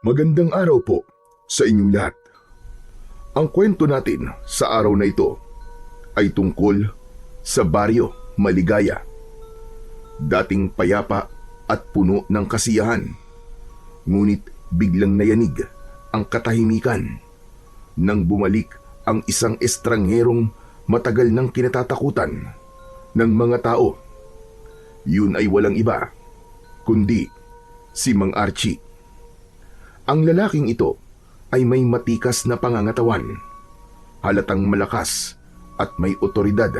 Magandang araw po sa inyong lahat. Ang kwento natin sa araw na ito ay tungkol sa Baryo Maligaya. Dating payapa at puno ng kasiyahan, ngunit biglang nayanig ang katahimikan nang bumalik ang isang estrangherong matagal nang kinatatakutan ng mga tao. Yun ay walang iba kundi si Mang Archie. Ang lalaking ito ay may matikas na pangangatawan, halatang malakas at may otoridad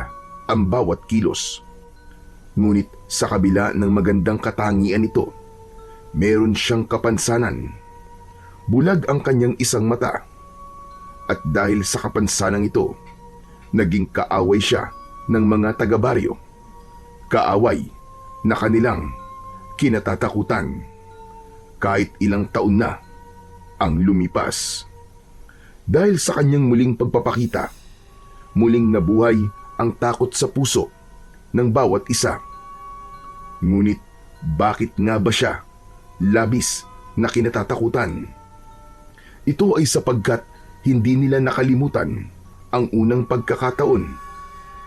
ang bawat kilos. Ngunit sa kabila ng magandang katangian ito, meron siyang kapansanan. Bulag ang kanyang isang mata at dahil sa kapansanan ito, naging kaaway siya ng mga taga-baryo. Kaaway na kanilang kinatatakutan kahit ilang taon na ang lumipas. Dahil sa kanyang muling pagpapakita, muling nabuhay ang takot sa puso ng bawat isa. Ngunit bakit nga ba siya labis na kinatatakutan? Ito ay sapagkat hindi nila nakalimutan ang unang pagkakataon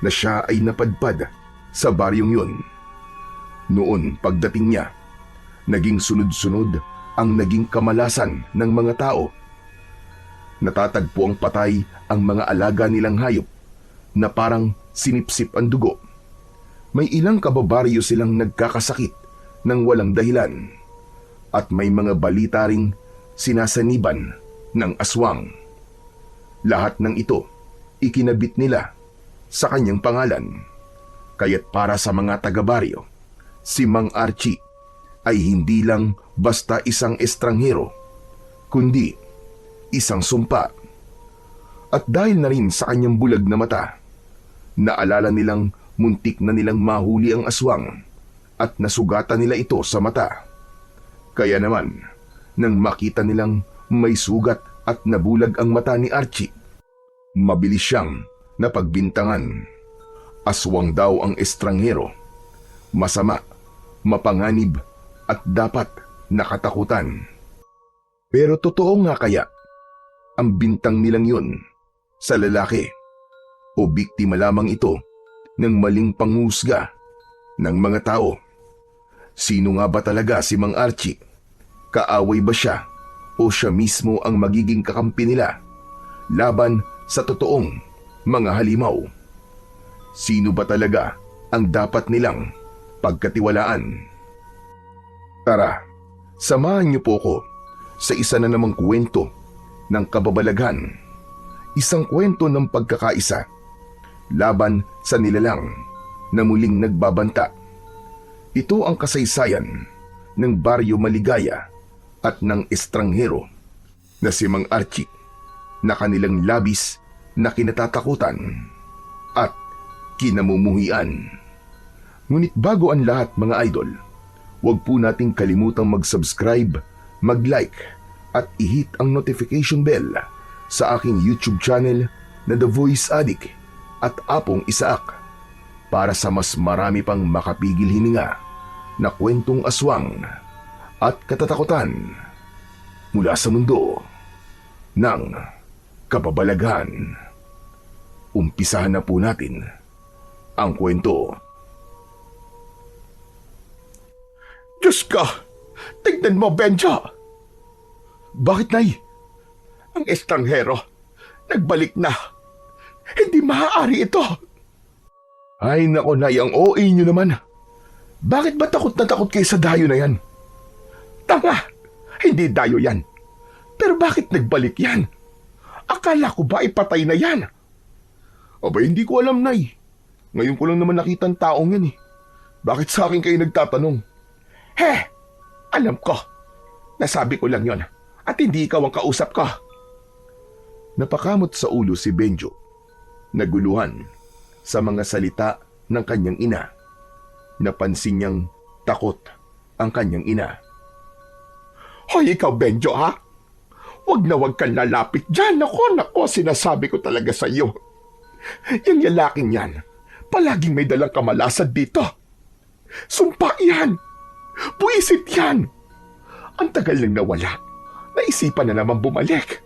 na siya ay napadpad sa baryong yun. Noon pagdating niya, naging sunod-sunod ang naging kamalasan ng mga tao. Natatagpo ang patay ang mga alaga nilang hayop na parang sinipsip ang dugo. May ilang kababaryo silang nagkakasakit ng walang dahilan at may mga balita ring sinasaniban ng aswang. Lahat ng ito ikinabit nila sa kanyang pangalan. Kaya't para sa mga taga-baryo, si Mang Archie ay hindi lang basta isang estranghero, kundi isang sumpa. At dahil na rin sa kanyang bulag na mata, naalala nilang muntik na nilang mahuli ang aswang at nasugatan nila ito sa mata. Kaya naman, nang makita nilang may sugat at nabulag ang mata ni Archie, mabilis siyang napagbintangan. Aswang daw ang estranghero, masama, mapanganib, at dapat nakatakutan. Pero totoo nga kaya ang bintang nilang yun sa lalaki o biktima lamang ito ng maling panghusga ng mga tao? Sino nga ba talaga si Mang Archie? Kaaway ba siya o siya mismo ang magiging kakampi nila laban sa totoong mga halimaw? Sino ba talaga ang dapat nilang pagkatiwalaan? Tara, samahan niyo po ko sa isa na namang kwento ng kababalaghan. Isang kwento ng pagkakaisa laban sa nilalang na muling nagbabanta. Ito ang kasaysayan ng Baryo Maligaya at ng estranghero na si Mang Archie na kanilang labis na kinatatakutan at kinamumuhian. Ngunit bago ang lahat, mga idol, huwag po nating kalimutang mag-subscribe, mag-like at i-hit ang notification bell sa aking YouTube channel na The Voice Addict at Apong Isaak para sa mas marami pang makapigil hininga na kwentong aswang at katatakutan mula sa mundo ng kababalaghan. Umpisahan na po natin ang kwento. Diyos ka! Tignan mo, Benjo! Bakit, Nay? Ang estranghero, nagbalik na. Hindi maaari ito. Ay nako, Nay, ang OA nyo naman. Bakit ba takot na takot kayo sa dayo na yan? Tanga! Hindi dayo yan. Pero bakit nagbalik yan? Akala ko ba ipatay na yan? Aba, hindi ko alam, Nay. Ngayon ko lang naman nakita ang taong yan eh. Bakit sa akin kayo nagtatanong? Alam ko. Nasabi ko lang yon at hindi ikaw ang kausap ko. Napakamot sa ulo si Benjo. Naguluhan sa mga salita ng kanyang ina. Napansin niyang takot ang kanyang ina. Hoy, ikaw, Benjo, ha? Huwag na huwag kang lalapit dyan. Nako, sinasabi ko talaga sa iyo. Yung lalaking yan, palaging may dalang kamalasan dito. Sumpa yan. Buisit yan. Ang tagal nang nawala na naisipan na naman bumalik.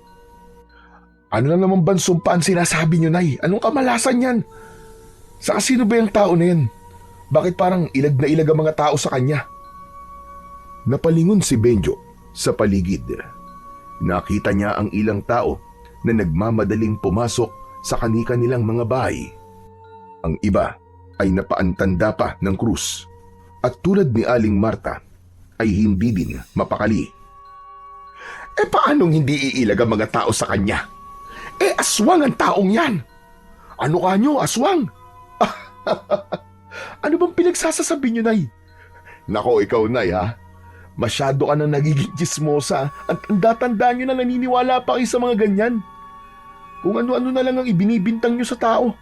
Ano lang naman bansumpa ang sinasabi niyo, Nay? Anong kamalasan yan? Saka sino ba yung tao na yan? Bakit parang ilag na ilag ang mga tao sa kanya? Napalingon si Benjo sa paligid. Nakita niya ang ilang tao na nagmamadaling pumasok sa kani-kanilang mga bahay. Ang iba ay napaantanda pa ng krus at tulad ni Aling Marta ay hindi din mapakali. Paanong hindi iilag ang mga tao sa kanya? Aswang ang taong yan! Ano ka nyo, aswang? Ano bang pinagsasasabi nyo, Nay? Nako, ikaw, Nay, ha? Masyado ka na nagiging chismosa at tanda-tanda nyo na naniniwala pa kayo sa mga ganyan. Kung ano-ano na lang ang ibinibintang nyo sa tao.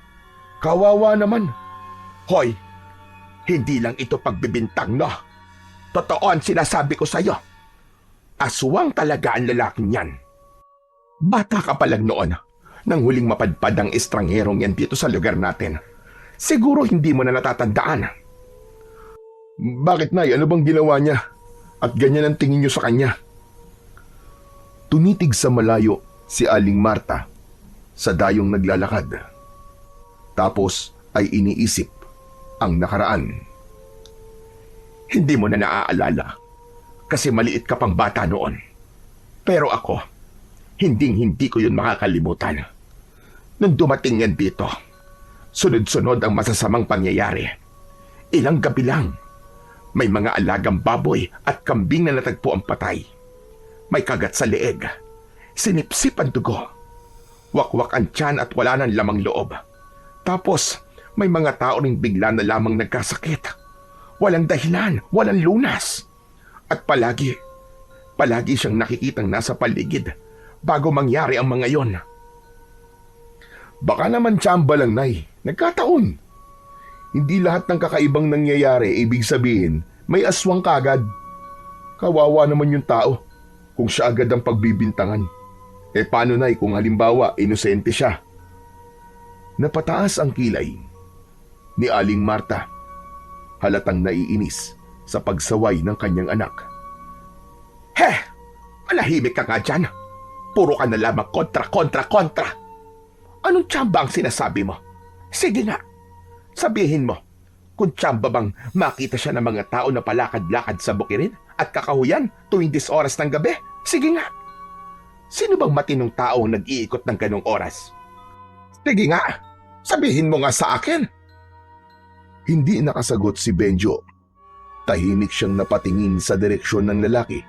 Kawawa naman. Hoy, hindi lang ito pagbibintang, no? Totoo ang sinasabi ko sa'yo. Aswang talaga ang lalaking yan. Bata ka pa lang noon nang huling mapadpad ang estrangherong yan dito sa lugar natin. Siguro hindi mo na natatandaan. Bakit, Nay? Ano bang ginawa niya? At ganyan ang tingin niyo sa kanya? Tunitig sa malayo si Aling Marta sa dayong naglalakad. Tapos ay iniisip ang nakaraan. Hindi mo na naaalala kasi maliit ka pang bata noon. Pero ako, hindi ko yun makakalimutan. Nung dumating yan dito, sunod-sunod ang masasamang pangyayari. Ilang gabi lang, may mga alagang baboy at kambing na natagpo ang patay. May kagat sa leeg, sinipsip ang dugo, wakwak ang tiyan at wala nang lamang loob. Tapos, may mga tao ring bigla na lamang nagkasakit. Walang dahilan, walang lunas. At palagi siyang nakikitang nasa paligid bago mangyari ang mga yon. Baka naman tsamba lang, Nay. Nagkataon. Hindi lahat ng kakaibang nangyayari ibig sabihin may aswang kagad. Kawawa naman yung tao kung siya agad ang pagbibintangan. Paano, Nay, kung halimbawa inosente siya? Napataas ang kilay ni Aling Marta. Halatang naiinis sa pagsaway ng kanyang anak. Malahimik ka nga dyan. Puro ka na lamang kontra. Anong tsamba ang sinasabi mo? Sige nga, sabihin mo, kung tsamba bang makita siya ng mga tao na palakad-lakad sa bukirin at kakahuyan tuwing 10 oras ng gabi? Sige nga. Sino bang matinong tao nag-iikot ng ganong oras? Sige nga, sabihin mo nga sa akin. Hindi nakasagot si Benjo. Tahimik siyang napatingin sa direksyon ng lalaki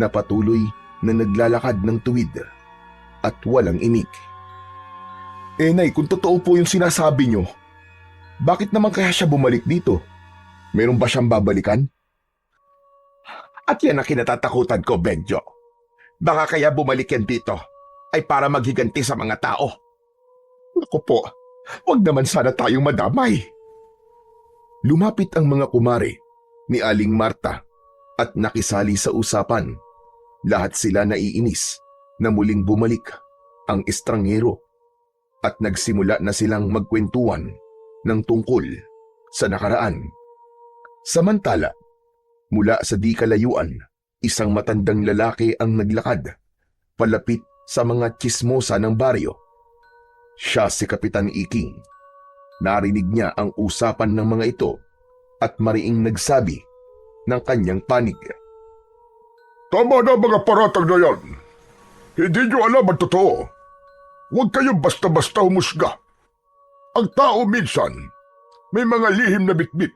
na patuloy na naglalakad ng tuwid at walang imik. Nay, kung totoo po yung sinasabi niyo, bakit naman kaya siya bumalik dito? Meron ba siyang babalikan? At yan ang kinatatakutan ko, Benjo. Baka kaya bumalik yan dito ay para maghiganti sa mga tao. Naku po, wag naman sana tayong madamay. Lumapit ang mga kumare ni Aling Marta at nakisali sa usapan. Lahat sila naiinis na muling bumalik ang estranghero at nagsimula na silang magkwentuhan ng tungkol sa nakaraan. Samantala, mula sa di kalayuan, isang matandang lalaki ang naglakad palapit sa mga tsismosa ng baryo. Siya si Kapitan Iking. Narinig niya ang usapan ng mga ito at mariing nagsabi ng kanyang panig. Tama na mga paratang na yan. Hindi nyo alam ang totoo. Huwag kayong basta-basta humusga. Ang tao minsan may mga lihim na bitbit.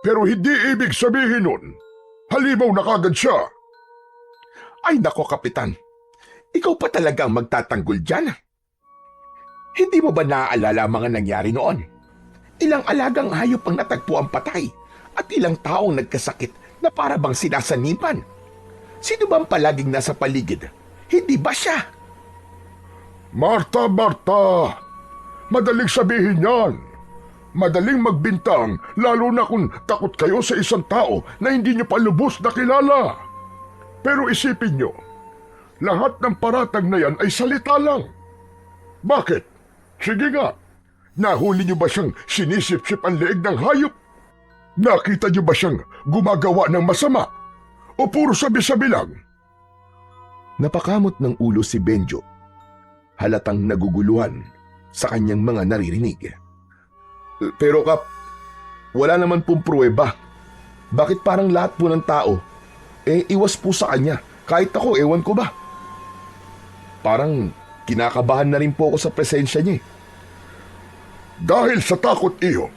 Pero hindi ibig sabihin nun, halimaw na kagad siya. Ay nako, Kapitan. Ikaw pa talagang magtatanggol dyan. Hindi mo ba naaalala ang mga nangyari noon? Ilang alagang hayop ang natagpo ang patay at ilang taong nagkasakit na para bang sinasanipan. Sino ba ang palaging nasa paligid? Hindi ba siya? Marta, madaling sabihin yan. Madaling magbintang, lalo na kung takot kayo sa isang tao na hindi nyo pa lubos na kilala. Pero isipin nyo, lahat ng paratang na yan ay salita lang. Bakit? Sige nga, nahuli nyo ba siyang sinisip-sip ang leeg ng hayop? Nakita nyo ba siyang gumagawa ng masama? O puro sabi-sabi lang? Napakamot ng ulo si Benjo. Halatang naguguluhan sa kanyang mga naririnig. Pero Kap, wala naman pong pruweba. Bakit parang lahat po ng tao, iwas po sa kanya? Kahit ako, ewan ko ba? Parang kinakabahan na rin po ako sa presensya niya. Dahil sa takot iyo.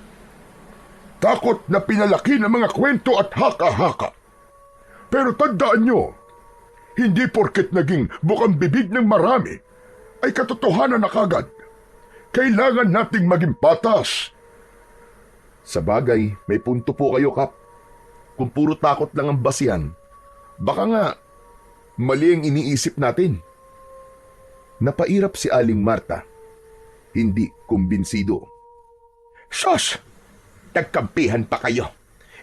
Takot na pinalaki ng mga kwento at haka-haka. Pero tandaan nyo, hindi porket naging bukang bibig ng marami, ay katotohanan na kagad. Kailangan nating maging patas. Sa bagay, may punto po kayo, Kap. Kung puro takot lang ang basihan, baka nga mali ang iniisip natin. Napairap si Aling Marta. Hindi kumbinsido. Sos! Nagkampihan pa kayo.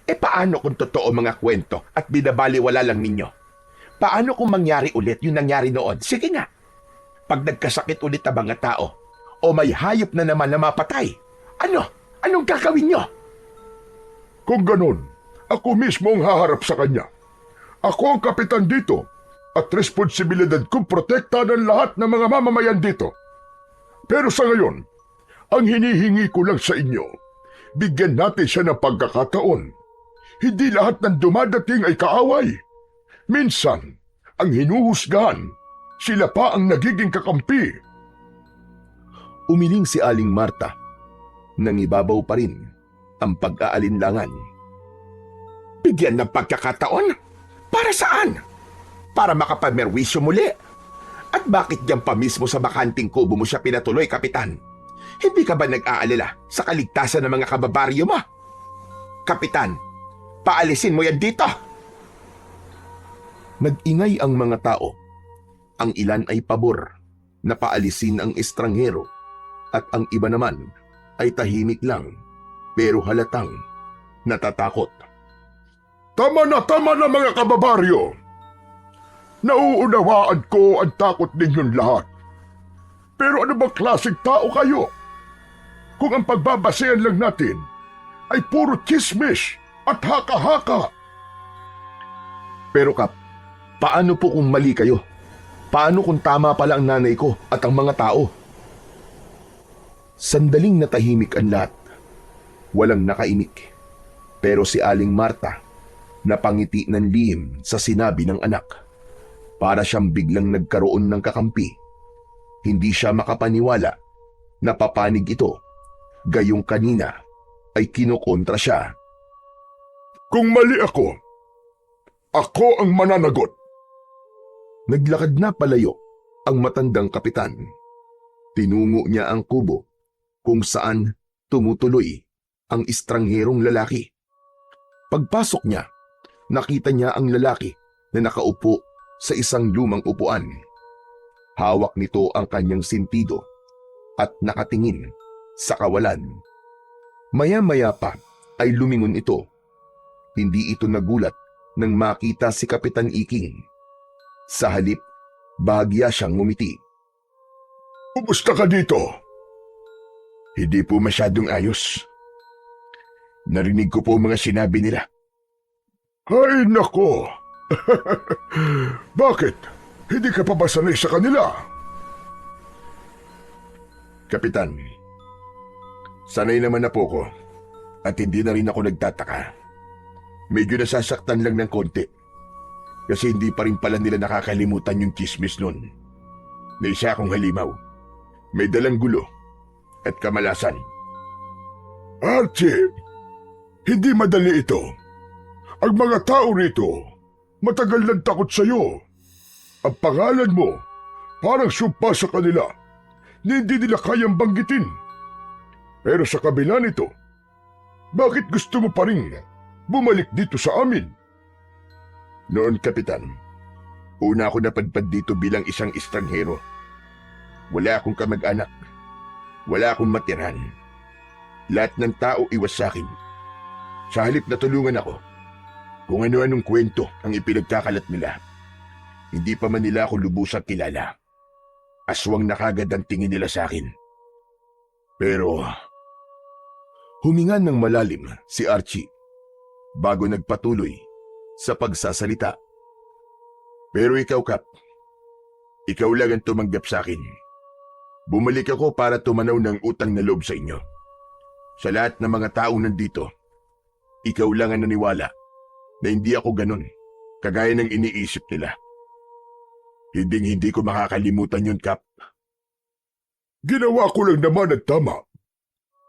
Paano kung totoo mga kwento at binabaliwala lang ninyo? Paano kung mangyari ulit yung nangyari noon? Sige nga. Pag nagkasakit ulit ang mga tao o may hayop na naman na mapatay, anong gagawin nyo? Kung ganon, ako mismo ang haharap sa kanya. Ako ang kapitan dito at responsibilidad kong protektahan ang lahat ng mga mamamayan dito. Pero sa ngayon, ang hinihingi ko lang sa inyo, bigyan natin siya ng pagkakataon. Hindi lahat ng dumadating ay kaaway. Minsan, ang hinuhusgahan, sila pa ang nagiging kakampi. Umiling si Aling Marta. Nangibabaw pa rin ang pag-aalinlangan. Bigyan ng pagkakataon? Para saan? Para makapamerwisyo muli? At bakit diyan pa mismo sa bakanting kubo mo siya pinatuloy, Kapitan? Hindi ka ba nag-aalala sa kaligtasan ng mga kababaryo mo? Kapitan, paalisin mo yan dito! Nag-ingay ang mga tao. Ang ilan ay pabor na paalisin ang estranghero at ang iba naman ay tahimik lang pero halatang natatakot. Tama na mga kababaryo! Nauunawaan ko ang takot ninyong lahat. Pero ano bang klaseng tao kayo? Kung ang pagbabasehan lang natin ay puro chismis at haka-haka. Pero Kap, paano po kung mali kayo? Paano kung tama pala ang nanay ko at ang mga tao? Sandaling natahimik ang lahat. Walang nakaimik. Pero si Aling Marta napangiti ng lihim sa sinabi ng anak. Para siyang biglang nagkaroon ng kakampi. Hindi siya makapaniwala na papanig ito. Gayong kanina ay kinokontra siya. Kung mali ako ang mananagot. Naglakad na palayo ang matandang kapitan. Tinungo niya ang kubo kung saan tumutuloy ang estrangherong lalaki. Pagpasok niya, nakita niya ang lalaki na nakaupo sa isang lumang upuan. Hawak nito ang kanyang sintido at nakatingin sa kawalan. Maya-maya pa ay lumingon ito. Hindi ito nagulat nang makita si Kapitan Iking. Sa halip, bahagya siyang ngumiti. Kumusta ka dito? Hindi po masyadong ayos. Narinig ko po mga sinabi nila. Ay nako! Bakit? Hindi ka pa ba sanay sa kanila? Kapitan, sanay naman na po ko at hindi na rin ako nagtataka. Medyo nasasaktan lang ng konti kasi hindi pa rin pala nila nakakalimutan yung chismis nun. Na isa akong halimaw, may dalang gulo at kamalasan. Archie, hindi madali ito. Ang mga tao rito, matagal nang takot sa'yo. Ang pangalan mo, parang sumpa sa kanila. Hindi nila kayang banggitin. Pero sa kabila nito, bakit gusto mo pa rin bumalik dito sa amin? Noon, Kapitan, una ako napadpad dito bilang isang estranghero. Wala akong kamag-anak. Wala akong matirhan. Lahat ng tao iwas sa akin. Sa halip na tulungan ako, kung ano-anong kwento ang ipinagkakalat nila. Hindi pa man nila ako lubusang kilala. Aswang na kagad ang tingin nila sa akin. Pero huminga ng malalim si Archie bago nagpatuloy sa pagsasalita. Pero ikaw, Kap, Ikaw lang ang tumanggap sa akin. Bumalik ako para tumanaw ng utang na loob sa inyo. Sa lahat ng mga taong nandito, ikaw lang ang naniwala na hindi ako ganun, kagaya ng iniisip nila. Hindi ko makakalimutan yun, Kap. Ginawa ko lang naman ang tama.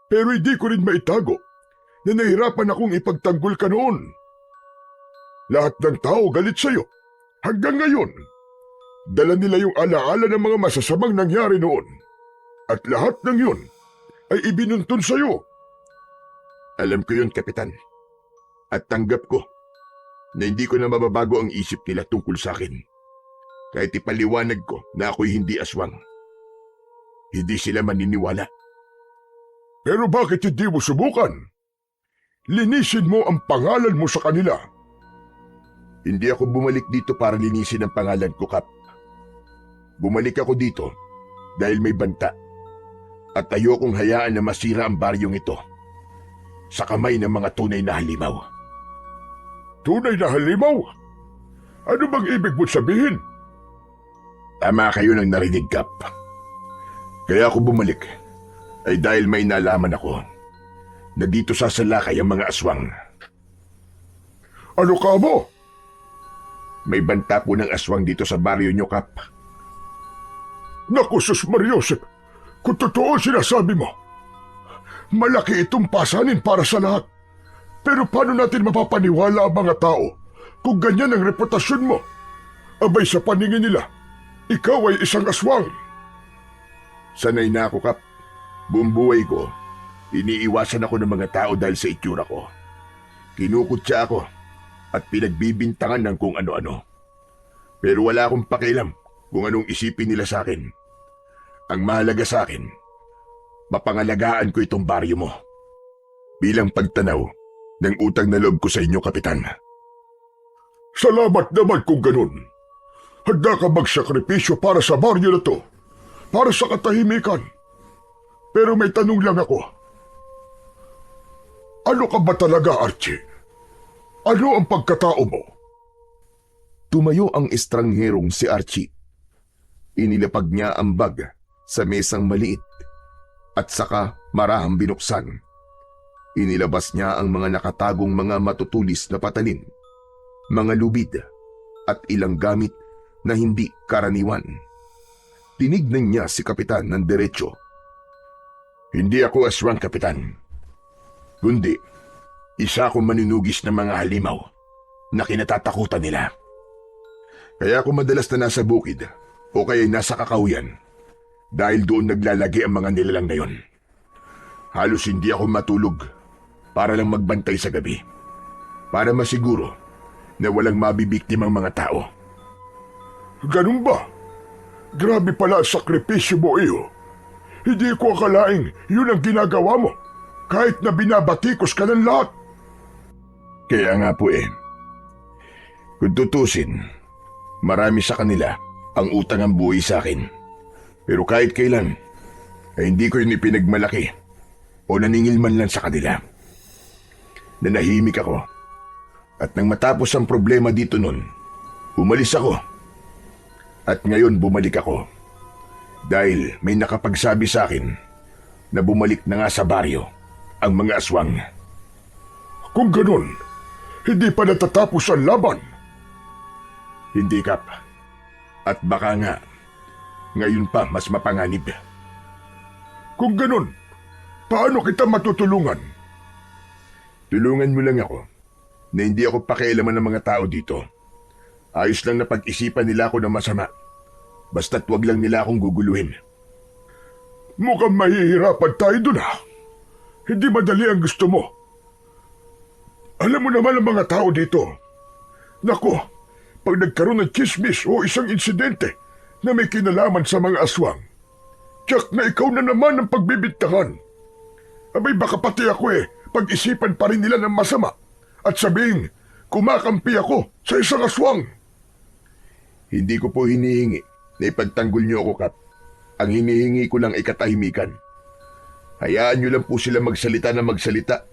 Pero hindi ko rin maitago na nahirapan akong ipagtanggol ka noon. Lahat ng tao galit sa'yo. Hanggang ngayon, dala nila yung alaala ng mga masasamang nangyari noon. At lahat ng yun ay ibinuntun sa'yo. Alam ko yun, Kapitan. At tanggap ko na hindi ko na mababago ang isip nila tungkol sa akin. Kahit ipaliwanag ko na ako'y hindi aswang. Hindi sila maniniwala. Pero bakit hindi mo subukan? Linisin mo ang pangalan mo sa kanila. Hindi ako bumalik dito para linisin ang pangalan ko, Kap. Bumalik ako dito dahil may banta. At ayokong hayaan na masira ang baryong ito sa kamay ng mga tunay na halimaw. Tunay na halimaw? Ano bang ibig mo sabihin? Tama kayo ng narinig, Kap. Kaya ako bumalik ay dahil may nalaman ako na dito sasalakay ang mga aswang. Ano ka mo? May banta po ng aswang dito sa baryo nyo, Kap. Naku, Sus Mariosep, kung totoo sinasabi mo, malaki itong pasanin para sa lahat. Pero paano natin mapapaniwala ang mga tao kung ganyan ang reputasyon mo? Abay sa paningin nila, ikaw ay isang aswang. Sanay na ako, Kap. Buong buhay ko, iniiwasan ako ng mga tao dahil sa itsura ko. Kinukutya ako at pinagbibintangan ng kung ano-ano. Pero wala akong pakialam kung anong isipin nila sa akin. Ang mahalaga sa akin, mapangalagaan ko itong baryo mo. Bilang pagtanaw ng utang na loob ko sa inyo, Kapitan. Salamat naman kung ganun. Handa ka magsakripisyo para sa baryo na to, para sa katahimikan. Pero may tanong lang ako. Ano ka ba talaga, Archie? Ano ang pagkatao mo? Tumayo ang estrangherong si Archie. Inilapag niya ang bag sa mesang maliit at saka marahang binuksan. Inilabas niya ang mga nakatagong mga matutulis na patalin, mga lubid at ilang gamit na hindi karaniwan. Tinignan niya si Kapitan ng diretso. Hindi ako aswang, Kapitan. Kundi, isa akong maninugis ng mga halimaw na kinatatakutan nila. Kaya ako madalas na nasa bukid o kaya nasa kakauyan dahil doon naglalagi ang mga nilalang na yon. Halos hindi ako matulog para lang magbantay sa gabi, para masiguro na walang mabibiktimang mga tao. Ganun ba? Grabe pala ang sakripisyo mo, iyo. Hindi ko akalaing yun ang ginagawa mo, kahit na binabatikos ka ng lahat. Kaya nga po kung tutusin, marami sa kanila ang utang ang buhay sa akin. Pero kahit kailan, ay hindi ko yun ipinagmalaki o naningil man lang sa kanila. Nanahimik ako. At nang matapos ang problema dito nun, umalis ako. At ngayon bumalik ako. Dahil may nakapagsabi sa akin na bumalik na nga sa baryo ang mga aswang. Kung ganun, hindi pa natatapos ang laban. Hindi, Kap. At baka nga, ngayon pa mas mapanganib. Kung ganun, paano kita matutulungan? Tulungan mo lang ako na hindi ako pakialaman ng mga tao dito. Ayos lang na pag-isipan nila ako ng masama. Basta't wag lang nila akong guguluhin. Mukhang mahihirapan tayo dun, ha? Hindi madali ang gusto mo. Alam mo naman ang mga tao dito. Nako, pag nagkaroon ng chismis o isang insidente na may kinalaman sa mga aswang, tiyak na ikaw na naman ang pagbibintangan. Abay baka pati ako pag-isipan pa rin nila ng masama at sabihin, kumakampi ako sa isang aswang. Hindi ko po hinihingi na ipagtanggol niyo ako, Kap. Ang hinihingi ko lang ay katahimikan. Hayaan niyo lang po sila magsalita na magsalita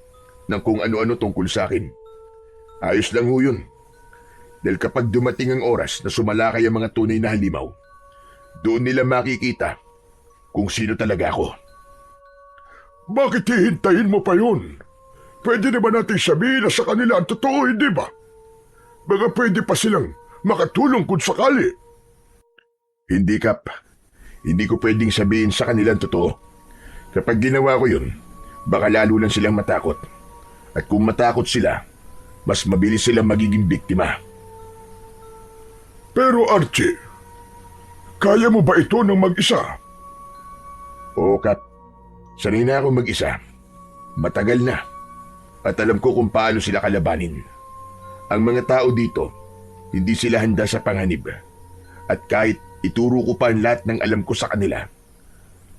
ng kung ano-ano tungkol sa akin. Ayos lang ho yun. Dahil kapag dumating ang oras na sumalakay ang mga tunay na halimaw, Doon nila makikita kung sino talaga ako. Bakit hihintayin mo pa yun? Pwede naman natin sabihin na sa kanila ang totoo, hindi ba? Baka pwede pa silang makatulong kung sakali. Hindi, Kap. Hindi ko pwedeng sabihin sa kanila ang totoo. Kapag ginawa ko yun, baka lalo lang silang matakot. At kung matakot sila, mas mabilis silang magiging biktima. Pero Archie, kaya mo ba ito ng mag-isa? Oo, Kap. Sanay na ako mag-isa. Matagal na. At alam ko kung paano sila kalabanin. Ang mga tao dito, hindi sila handa sa panganib. At kahit ituro ko pa ang lahat ng alam ko sa kanila,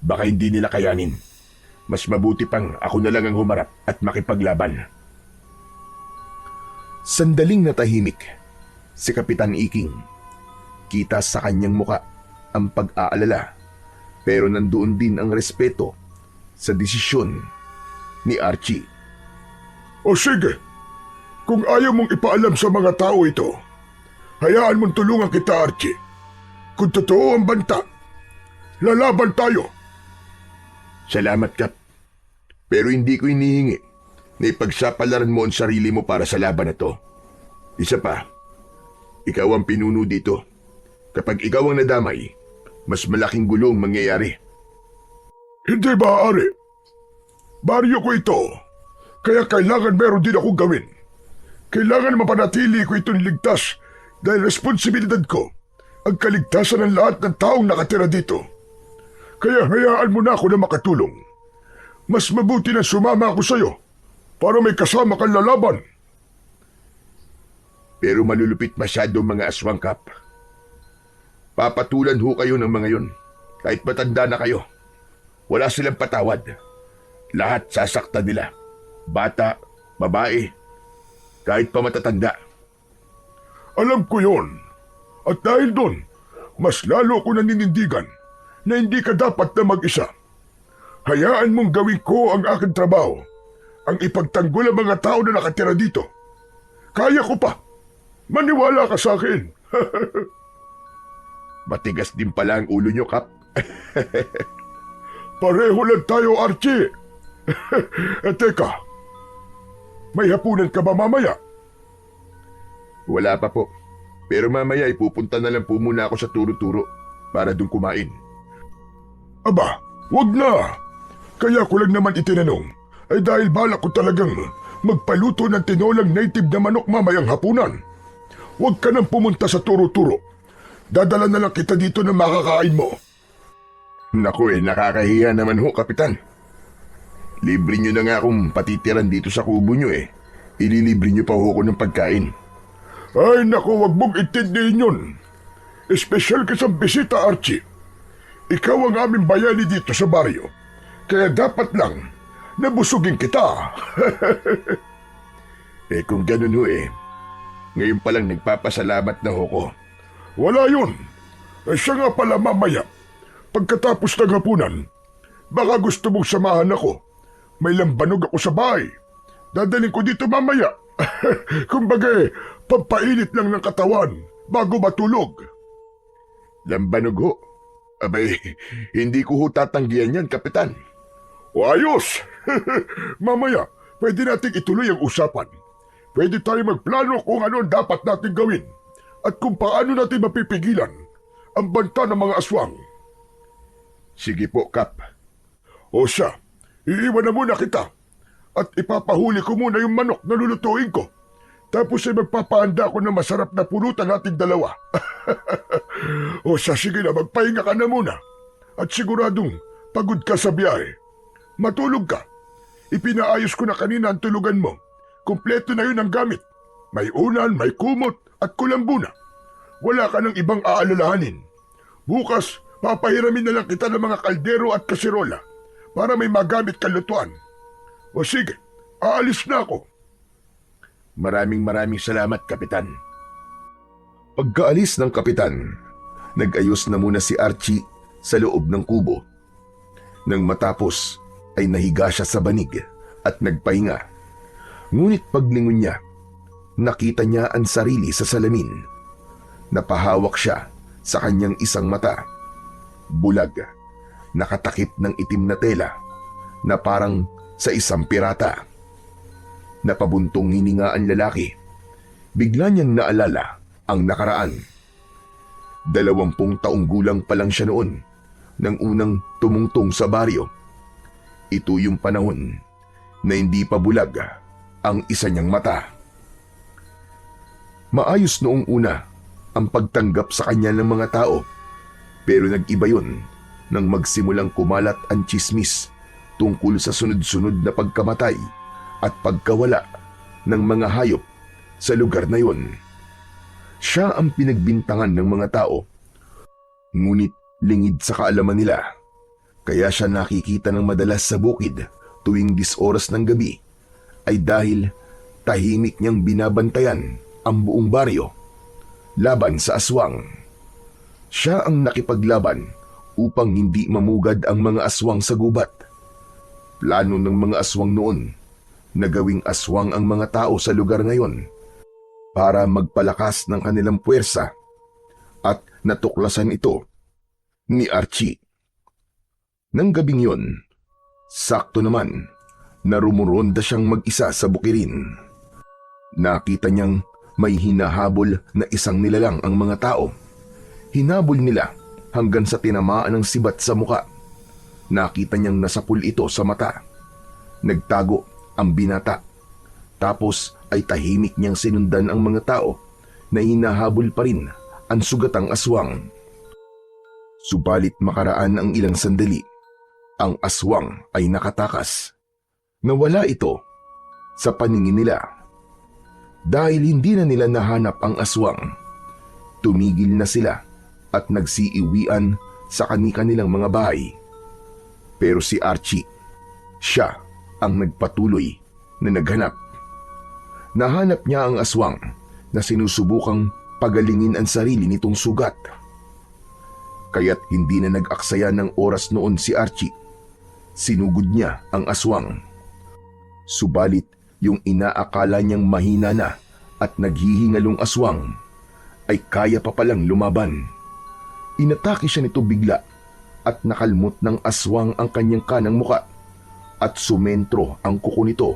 baka hindi nila kayanin. Mas mabuti pang ako na lang ang humarap at makipaglaban. Sandaling natahimik si Kapitan Iking. Kita sa kanyang muka ang pag-aalala, pero nandoon din ang respeto sa desisyon ni Archie. O sige, kung ayaw mong ipaalam sa mga tao ito, hayaan mong tulungan kita, Archie. Kung totoo ang banta, lalaban tayo. Salamat, Kap. Pero hindi ko hinihingi na ipagsapalaran mo ang sarili mo para sa laban na to. Isa pa, ikaw ang pinuno dito. Kapag ikaw ang nadamay, mas malaking gulo ang mangyayari. Hindi ba, Ari? Baryo ko ito, kaya kailangan meron din akong gawin. Kailangan mapanatili ko itong ligtas dahil responsibilidad ko ang kaligtasan ng lahat ng taong nakatira dito. Kaya hayaan mo na ako na makatulong. Mas mabuti na sumama ako sa'yo para may kasama kang lalaban. Pero malulupit masyado ang mga aswang, Kap. Papatulan ho kayo ng mga yun. Kahit matanda na kayo. Wala silang patawad. Lahat sasaktan nila. Bata, babae, kahit pa matatanda. Alam ko yon. At dahil doon, mas lalo ko naninindigan na hindi ka dapat na mag-isa. Hayaan mong gawin ko ang aking trabaho, ang ipagtanggol ang mga tao na nakatira dito. Kaya ko pa. Maniwala ka sa akin. Matigas din pala ang ulo nyo, Kap. Pareho lang tayo, Archie. Teka, may hapunan ka ba mamaya? Wala pa po. Pero mamaya ipupunta na lang po muna ako sa turo-turo para doon kumain. Aba, wag na. Kaya ko lang naman itinanong ay dahil balak ko talagang magpaluto ng tinolang native na manok mamayang hapunan. Huwag ka nang pumunta sa turo-turo. Dadala na lang kita dito na makakain mo. Naku nakakahiya naman ho, Kapitan. Libre nyo na nga akong patitiran dito sa kubo nyo eh. Ililibre nyo pa ho ko ng pagkain. Ay naku, wag mong intindihin yun. Espesyal ka sa bisita, Archie. Ikaw ang aming bayani dito sa baryo. Kaya dapat lang nabusugin kita. Eh kung ganun ho eh, ngayon palang nagpapasalamat na ho ko. Wala yun. Siya nga pala mamaya. Pagkatapos ng hapunan, baka gusto mong samahan ako. May lambanog ako sa bahay. Dadaling ko dito mamaya. Kumbaga, pampainit lang ng katawan bago matulog. Lambanog ho? Abay, hindi ko ho tatanggihan yan, Kapitan. O ayos! Mamaya, pwede nating ituloy ang usapan. Pwede tayo magplano kung ano ang dapat natin gawin at kung paano natin mapipigilan ang banta ng mga aswang. Sige po, Kap. O siya, iiwan na muna kita at ipapahuli ko muna yung manok na lulutuin ko. Tapos ay magpapahanda ko ng masarap na pulutan nating dalawa. O siya, sige na, magpahinga ka na muna. At siguradong pagod ka sa biyahe. Matulog ka. Ipinaayos ko na kanina ang tulugan mo. Kumpleto na yun ang gamit. May unan, may kumot at kulambo na. Wala ka ng ibang aalalahanin. Bukas, papahiramin na lang kita ng mga kaldero at kasirola para may magamit kang lutuan. O sige, aalis na ako. Maraming salamat, Kapitan. Pagkaalis ng Kapitan, nag-ayos na muna si Archie sa loob ng kubo. Nang matapos, ay nahiga siya sa banig at nagpahinga. Ngunit paglingon niya, nakita niya ang sarili sa salamin. Napahawak siya sa kanyang isang mata bulag, nakatakip ng itim na tela na parang sa isang pirata. Napabuntong hininga ang lalaki. Bigla niyang naalala ang nakaraan. 20 taong gulang pa lang siya noon nang unang tumungtong sa baryo. Ito yung panahon na hindi pa bulag ang isa niyang mata. Maayos noong una ang pagtanggap sa kanya ng mga tao, pero nag-iba yun nang magsimulang kumalat ang tsismis tungkol sa sunod-sunod na pagkamatay at pagkawala ng mga hayop sa lugar na yun. Siya ang pinagbintangan ng mga tao, ngunit lingid sa kaalaman nila, kaya siya nakikita ng madalas sa bukid tuwing 10 oras ng gabi ay dahil tahimik niyang binabantayan ang buong baryo laban sa aswang. Siya ang nakipaglaban upang hindi mamugad ang mga aswang sa gubat. Plano ng mga aswang noon na gawing aswang ang mga tao sa lugar ngayon para magpalakas ng kanilang puwersa, at natuklasan ito ni Archie. Nang gabing yon, sakto naman na rumuronda siyang mag-isa sa bukirin. Nakita niyang may hinahabol na isang nilalang ang mga tao. Hinabol nila hanggang sa tinamaan ng sibat sa muka. Nakita niyang nasapul ito sa mata. Nagtago ang binata. Tapos ay tahimik niyang sinundan ang mga tao na hinahabol pa rin ang sugatang aswang. Subalit makaraan ang ilang sandali, ang aswang ay nakatakas. Nawala ito sa paningin nila. Dahil hindi na nila nahanap ang aswang, tumigil na sila at nagsiiwian sa kani-kanilang mga bahay. Pero si Archie, siya ang nagpatuloy na naghanap. Nahanap niya ang aswang na sinusubukang pagalingin ang sarili nitong sugat. Kaya't hindi na nag-aksaya ng oras noon si Archie. Sinugod niya ang aswang. Subalit yung inaakala niyang mahina na at naghihingalong aswang ay kaya pa palang lumaban. Inatake siya nito bigla at nakalmot ng aswang ang kanyang kanang muka at sumentro ang kuko nito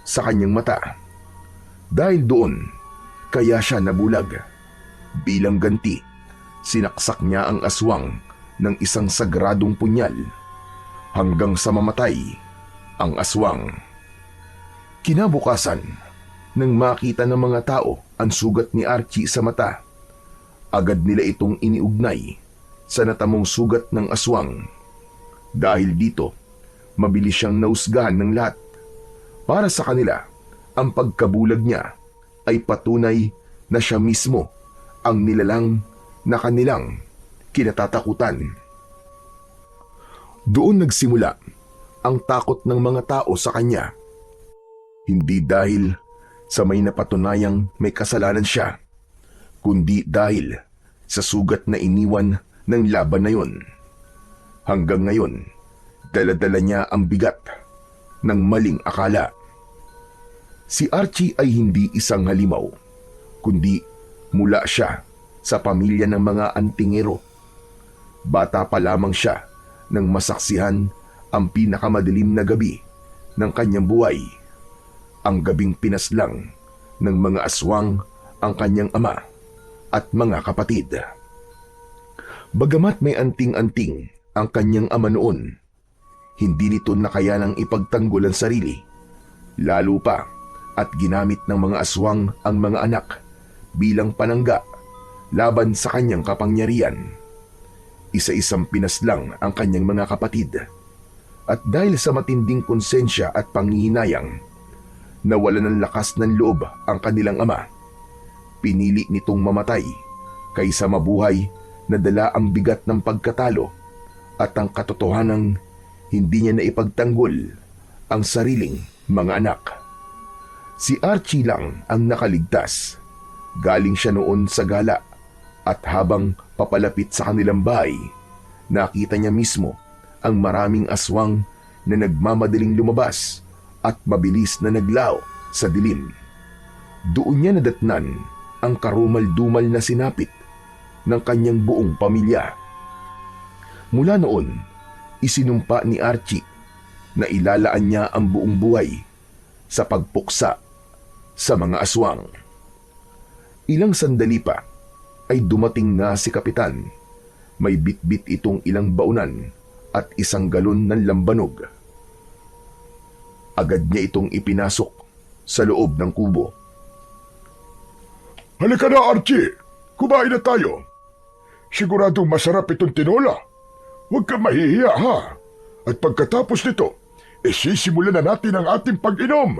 sa kanyang mata. Dahil doon, kaya siya nabulag. Bilang ganti, sinaksak niya ang aswang ng isang sagradong punyal hanggang sa mamatay ang aswang. Kinabukasan, nang makita ng mga tao ang sugat ni Archie sa mata, agad nila itong iniugnay sa natamong sugat ng aswang. Dahil dito, mabilis siyang nausgahan ng lahat. Para sa kanila, ang pagkabulag niya ay patunay na siya mismo ang nilalang na kanilang kinatatakutan. Doon nagsimula ang takot ng mga tao sa kanya. Hindi dahil sa may napatunayang may kasalanan siya, kundi dahil sa sugat na iniwan ng laban na yon. Hanggang ngayon, dala-dala niya ang bigat ng maling akala. Si Archie ay hindi isang halimaw, kundi mula siya sa pamilya ng mga antingero. Bata pa lamang siya nang masaksihan ang pinakamadilim na gabi ng kanyang buhay, ang gabing pinaslang ng mga aswang ang kanyang ama at mga kapatid. Bagamat may anting-anting ang kanyang ama noon, hindi nito nakayanang ipagtanggol ang sarili, lalo pa at ginamit ng mga aswang ang mga anak bilang panangga laban sa kanyang kapangyarihan. Isa-isang pinaslang ang kanyang mga kapatid, at dahil sa matinding konsensya at panghihinayang, nawalan ng lakas ng loob ang kanilang ama. Pinili nitong mamatay kaysa mabuhay na dala ang bigat ng pagkatalo at ang katotohanang hindi niya naipagtanggol ang sariling mga anak. Si Archie lang ang nakaligtas. Galing siya noon sa gala at habang papalapit sa kanilang bahay, nakita niya mismo ang maraming aswang na nagmamadaling lumabas at mabilis na naglaw sa dilim. Doon niya nadatnan ang karumal-dumal na sinapit ng kanyang buong pamilya. Mula noon, isinumpa ni Archie na ilalaan niya ang buong buhay sa pagpuksa sa mga aswang. Ilang sandali pa ay dumating na si Kapitan. May bitbit itong ilang baunan at isang galon ng lambanog. Agad niya itong ipinasok sa loob ng kubo. Halika na, Archie. Kumain na tayo. Siguradong masarap itong tinola. Huwag kang mahihiya, ha? At pagkatapos nito, sisimulan na natin ang ating pag-inom.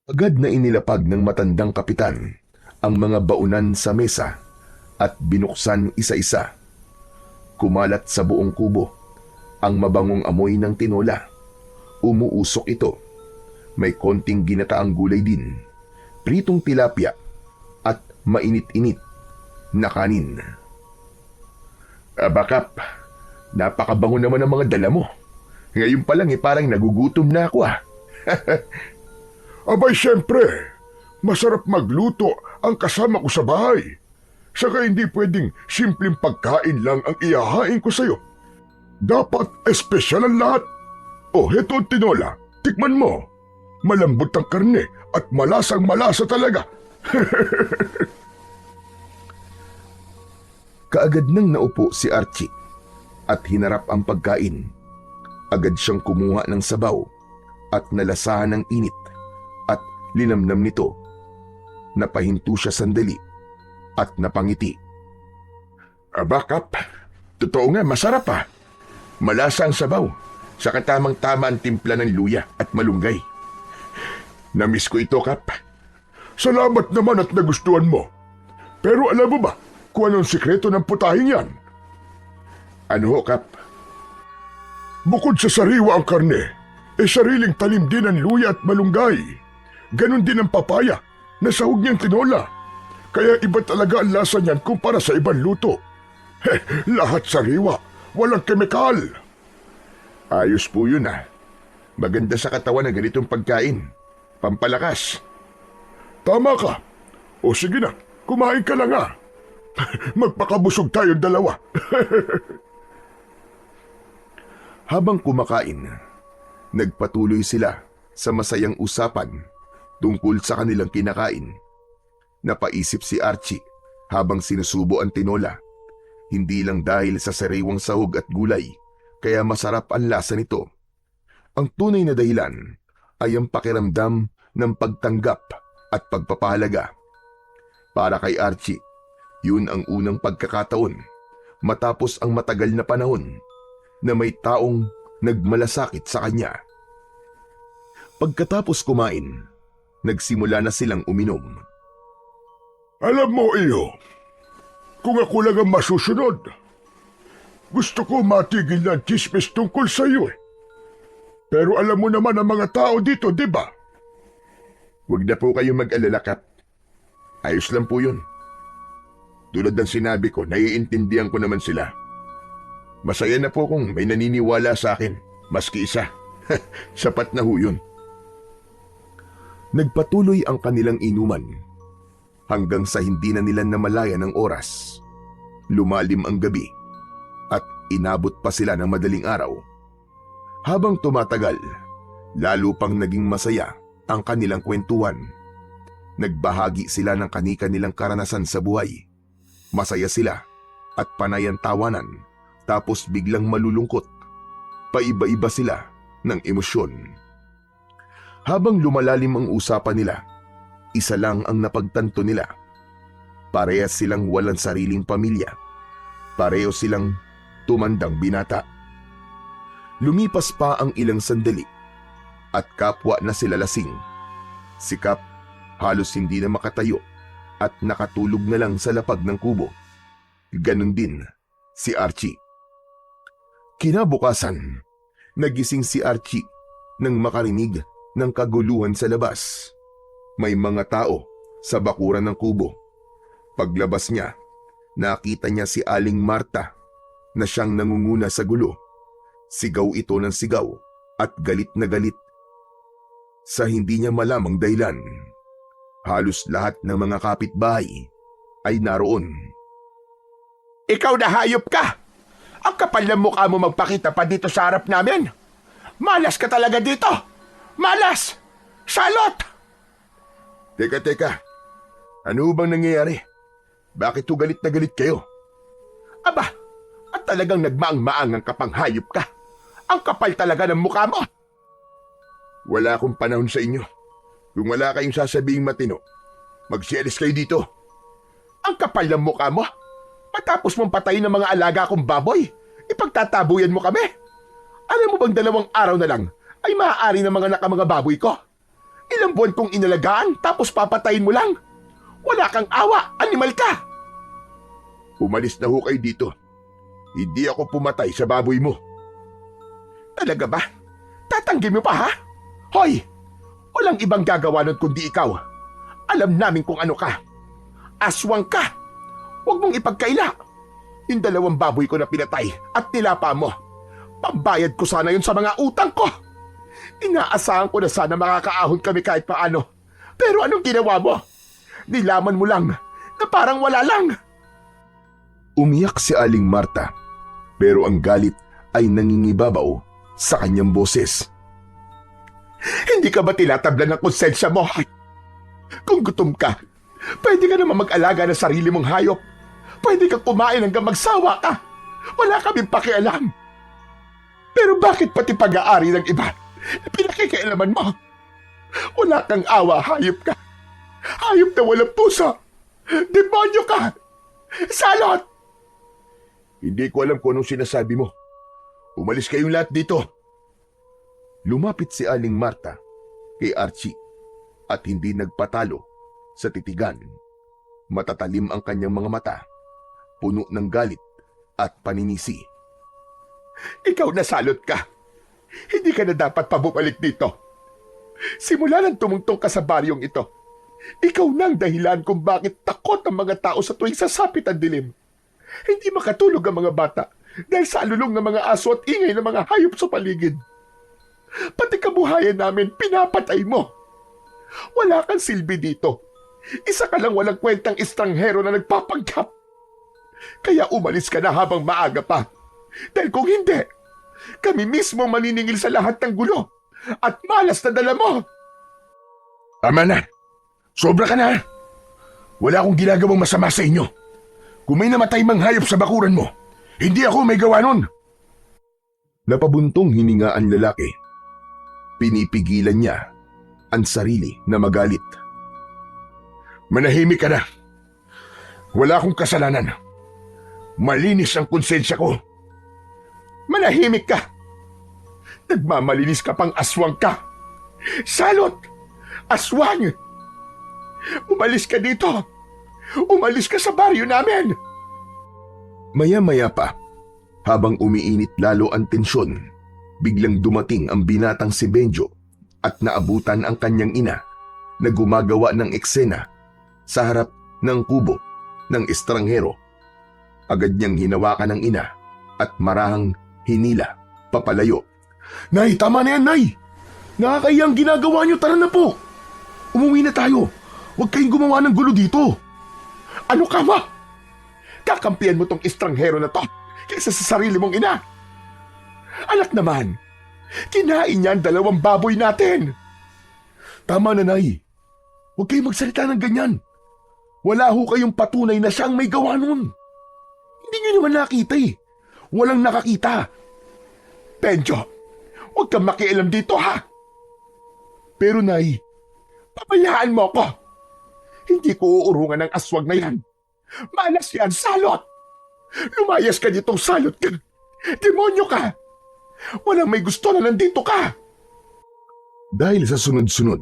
Agad na inilapag ng matandang kapitan ang mga baunan sa mesa at binuksan isa-isa. Kumalat sa buong kubo ang mabangong amoy ng tinola. Umuusok ito. May konting ginataang gulay din, pritong tilapia at mainit-init na kanin. Bakap, napakabango naman ang mga dala mo. Ngayon pa lang parang nagugutom na ako Abay, siyempre. Masarap magluto ang kasama ko sa bahay. Saka hindi pwedeng simpleng pagkain lang ang ihahain ko sa'yo. Dapat espesyal ang lahat. Oh, heto ang tinola. Tikman mo. Malambot ang karne at malasang malasa talaga. Kaagad nang naupo si Archie at hinarap ang pagkain. Agad siyang kumuha ng sabaw at nalasahan ng init at linamnam nito. Napahinto siya sandali at napangiti. Bakap, totoo nga, masarap Malasa ang sabaw, saka tamang-tama ang timpla ng luya at malunggay. Namiss ko ito, Kap. Salamat naman at nagustuhan mo. Pero alam mo ba kung anong sikreto ng putahing yan? Ano ho, Kap? Bukod sa sariwa ang karne, sariling tanim din ang luya at malunggay. Ganon din ang papaya na sahog niyang tinola. Kaya iba talaga ang lasa niyan kumpara sa ibang luto. Lahat sariwa, walang kemikal. Ayos po yun Maganda sa katawan na ganitong pagkain. Pampalakas. Tama ka. O sige na, kumain ka na nga. Magpakabusog tayong dalawa. Habang kumakain, nagpatuloy sila sa masayang usapan tungkol sa kanilang kinakain. Napaisip si Archie habang sinusubo ang tinola. Hindi lang dahil sa sariwang sahog at gulay, kaya masarap ang lasa nito. Ang tunay na dahilan ay ang pakiramdam ng pagtanggap at pagpapahalaga. Para kay Archie, yun ang unang pagkakataon matapos ang matagal na panahon na may taong nagmalasakit sa kanya. Pagkatapos kumain, nagsimula na silang uminom. Alam mo, iyo, kung ako lang ang masusunod, gusto ko matigil ng chismis tungkol sa iyo Pero alam mo naman ang mga tao dito, di ba? Huwag na po kayong mag-alala, Kap. Ayos lang po yun. Tulad ng sinabi ko, naiintindihan ko naman sila. Masaya na po kung may naniniwala sa akin, maski isa. Sapat na ho yun. Nagpatuloy ang kanilang inuman hanggang sa hindi na nila namalayan ng oras. Lumalim ang gabi at inabot pa sila ng madaling araw. Habang tumatagal, lalo pang naging masaya ang kanilang kwentuhan. Nagbahagi sila ng kani-kanilang karanasan sa buhay. Masaya sila at panay ang tawanan, tapos biglang malulungkot. Paiba-iba sila ng emosyon. Habang lumalalim ang usapan nila, isa lang ang napagtanto nila. Parehas silang walang sariling pamilya. Pareho silang tumandang binata. Lumipas pa ang ilang sandali at kapwa na sila lasing. Si Kap halos hindi na makatayo at nakatulog na lang sa lapag ng kubo. Ganon din si Archie. Kinabukasan, nagising si Archie nang makarinig ng kaguluhan sa labas. May mga tao sa bakuran ng kubo. Paglabas niya, nakita niya si Aling Marta na siyang nangunguna sa gulo. Sigaw ito ng sigaw at galit na galit. Sa hindi niya malamang dahilan, halos lahat ng mga kapitbahay ay naroon. Ikaw na hayop ka! Ang kapal ng mukha mo magpakita pa dito sa harap namin! Malas ka talaga dito! Malas! Salot! Teka. Ano bang nangyayari? Bakit to galit na galit kayo? Aba, at talagang nagmaang-maangang kapang hayop ka. Ang kapal talaga ng mukha mo. Wala akong panahon sa inyo. Kung wala kayong sasabing matino, magsialis kayo dito. Ang kapal ng mukha mo. Matapos mong patayin ng mga alaga kong baboy, ipagtatabuyan mo kami. Alam mo bang 2 araw na lang ay maaari ng mga baboy ko? Ilang buwan kong inalagaan tapos papatayin mo lang. Wala kang awa, animal ka. Umalis na ho kayo dito. Hindi ako pumatay sa baboy mo. Talaga ba? Tatanggi mo pa ha? Hoy! Walang ibang gagawa nun kundi ikaw. Alam namin kung ano ka. Aswang ka! Huwag mong ipagkaila. Yung 2 baboy ko na pinatay at nilapa mo. Pambayad ko sana yun sa mga utang ko. Inaasahan ko na sana makakaahon kami kahit paano. Pero anong ginawa mo? Nilaman mo lang na parang wala lang. Umiyak si Aling Marta, pero ang galit ay nangingibabaw sa kanyang boses. Hindi ka ba tinatablan ng konsensya mo? Kung gutom ka, pwede ka naman mag-alaga ng sarili mong hayop. Pwede kang kumain hanggang magsawa ka. Wala kaming pakialam. Pero bakit pati pag-aari ng iba, pinakikialaman mo? Wala kang awa, hayop ka. Hayop na walang puso. Demonyo ka. Salot! Hindi ko alam kung anong sinasabi mo. Umalis kayong lahat dito. Lumapit si Aling Marta kay Archie at hindi nagpatalo sa titigan. Matatalim ang kanyang mga mata, puno ng galit at paninisi. Ikaw na salot ka. Hindi ka na dapat pabumalik dito. Simula nang tumungtong ka sa baryong ito, ikaw na ang dahilan kung bakit takot ang mga tao sa tuwing sasapit ang dilim. Hindi makatulog ang mga bata dahil sa alulong ng mga aso at ingay ng mga hayop sa paligid. Pati kabuhayan namin pinapatay mo. Wala kang silbi dito. Isa ka lang walang kwentang estranghero na nagpapanggap. Kaya umalis ka na habang maaga pa. Dahil kung hindi, kami mismo maniningil sa lahat ng gulo at malas na dala mo. Tama na. Sobra ka na. Wala akong ginagawang masama sa inyo. Kung may namatay mang hayop sa bakuran mo, hindi ako may gawa nun. Napabuntong hininga ang lalaki. Pinipigilan niya ang sarili na magalit. Manahimik ka na. Wala akong kasalanan. Malinis ang konsensya ko. Manahimik ka. Nagmamalinis ka pang aswang ka. Salot! Aswang! Umalis ka dito. Umalis ka sa baryo namin. Maya-maya pa, habang umiinit lalo ang tensyon, biglang dumating ang binatang si Benjo at naabutan ang kanyang ina na gumagawa ng eksena sa harap ng kubo ng estranghero. Agad niyang hinawakan ng ina at marahang hinila papalayo. Nay, tama na yan, Nay. Nakakayang ginagawa niyo, tara na po. Umuwi na tayo. Huwag kayong gumawa ng gulo dito. Ano ka ba? Kakampihan mo tong estranghero na to kaysa sa sarili mong ina. Anak naman, kinain niya ang 2 baboy natin. Tama na, Nay. Huwag kayong magsalita ng ganyan. Wala ho kayong patunay na siyang may gawa nun. Hindi niyo naman nakita eh. Walang nakakita. Benjo, huwag kang makialam dito ha. Pero, Nay, pabayaan mo ako. Hindi ko uurungan ng aswang na yan. Malas yan, salot. Lumayas ka ditong salot ka. Demonyo ka. Walang may gusto na nandito ka. Dahil sa sunod-sunod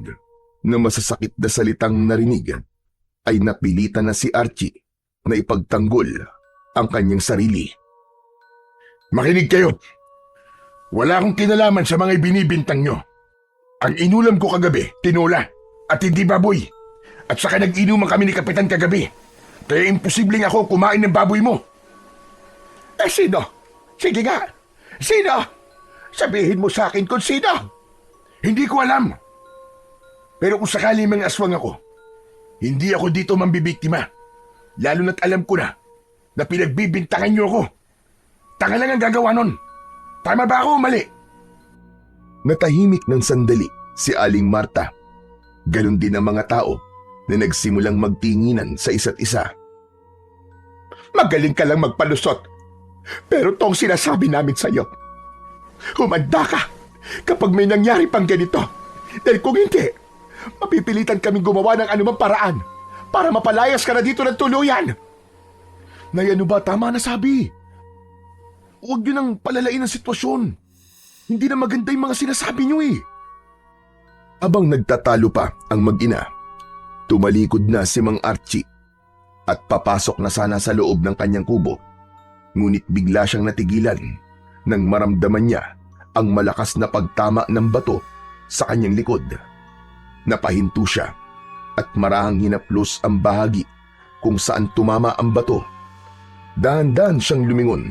na masasakit na salitang narinig, ay napilitan na si Archie na ipagtanggol ang kanyang sarili. Makinig kayo. Wala akong kinalaman sa mga ibinibintang nyo. Ang inulam ko kagabi, tinola, at hindi baboy. At saka nag-inuman kami ni Kapitan kagabi. Kaya imposibleng ako kumain ng baboy mo. Eh sino? Sige nga. Sino? Sabihin mo sa akin kung sino. Hindi ko alam. Pero kung sakali mga aswang ako, hindi ako dito mambibiktima. Lalo na't alam ko na na pinagbibintangan niyo ako. Tanga lang ang gagawa nun. Tama ba ako o mali? Natahimik ng sandali si Aling Marta. Ganon din ang mga tao na nagsimulang magtinginan sa isa't isa. Magaling ka lang magpalusot. Pero tong sinasabi namin sa'yo, humanda ka kapag may nangyari pang ganito. Dahil kung hindi, mapipilitan kaming gumawa ng anumang paraan para mapalayas ka na dito ng tuluyan. Nay, ano ba? Tama na sabi. Huwag niyo nang palalain ang sitwasyon. Hindi na maganda yung mga sinasabi niyo eh. Abang nagtatalo pa ang mag-ina, tumalikod na si Mang Archie at papasok na sana sa loob ng kanyang kubo. Ngunit bigla siyang natigilan nang maramdaman niya ang malakas na pagtama ng bato sa kanyang likod. Napahinto siya at marahang hinaplos ang bahagi kung saan tumama ang bato. Dahan-dahan siyang lumingon.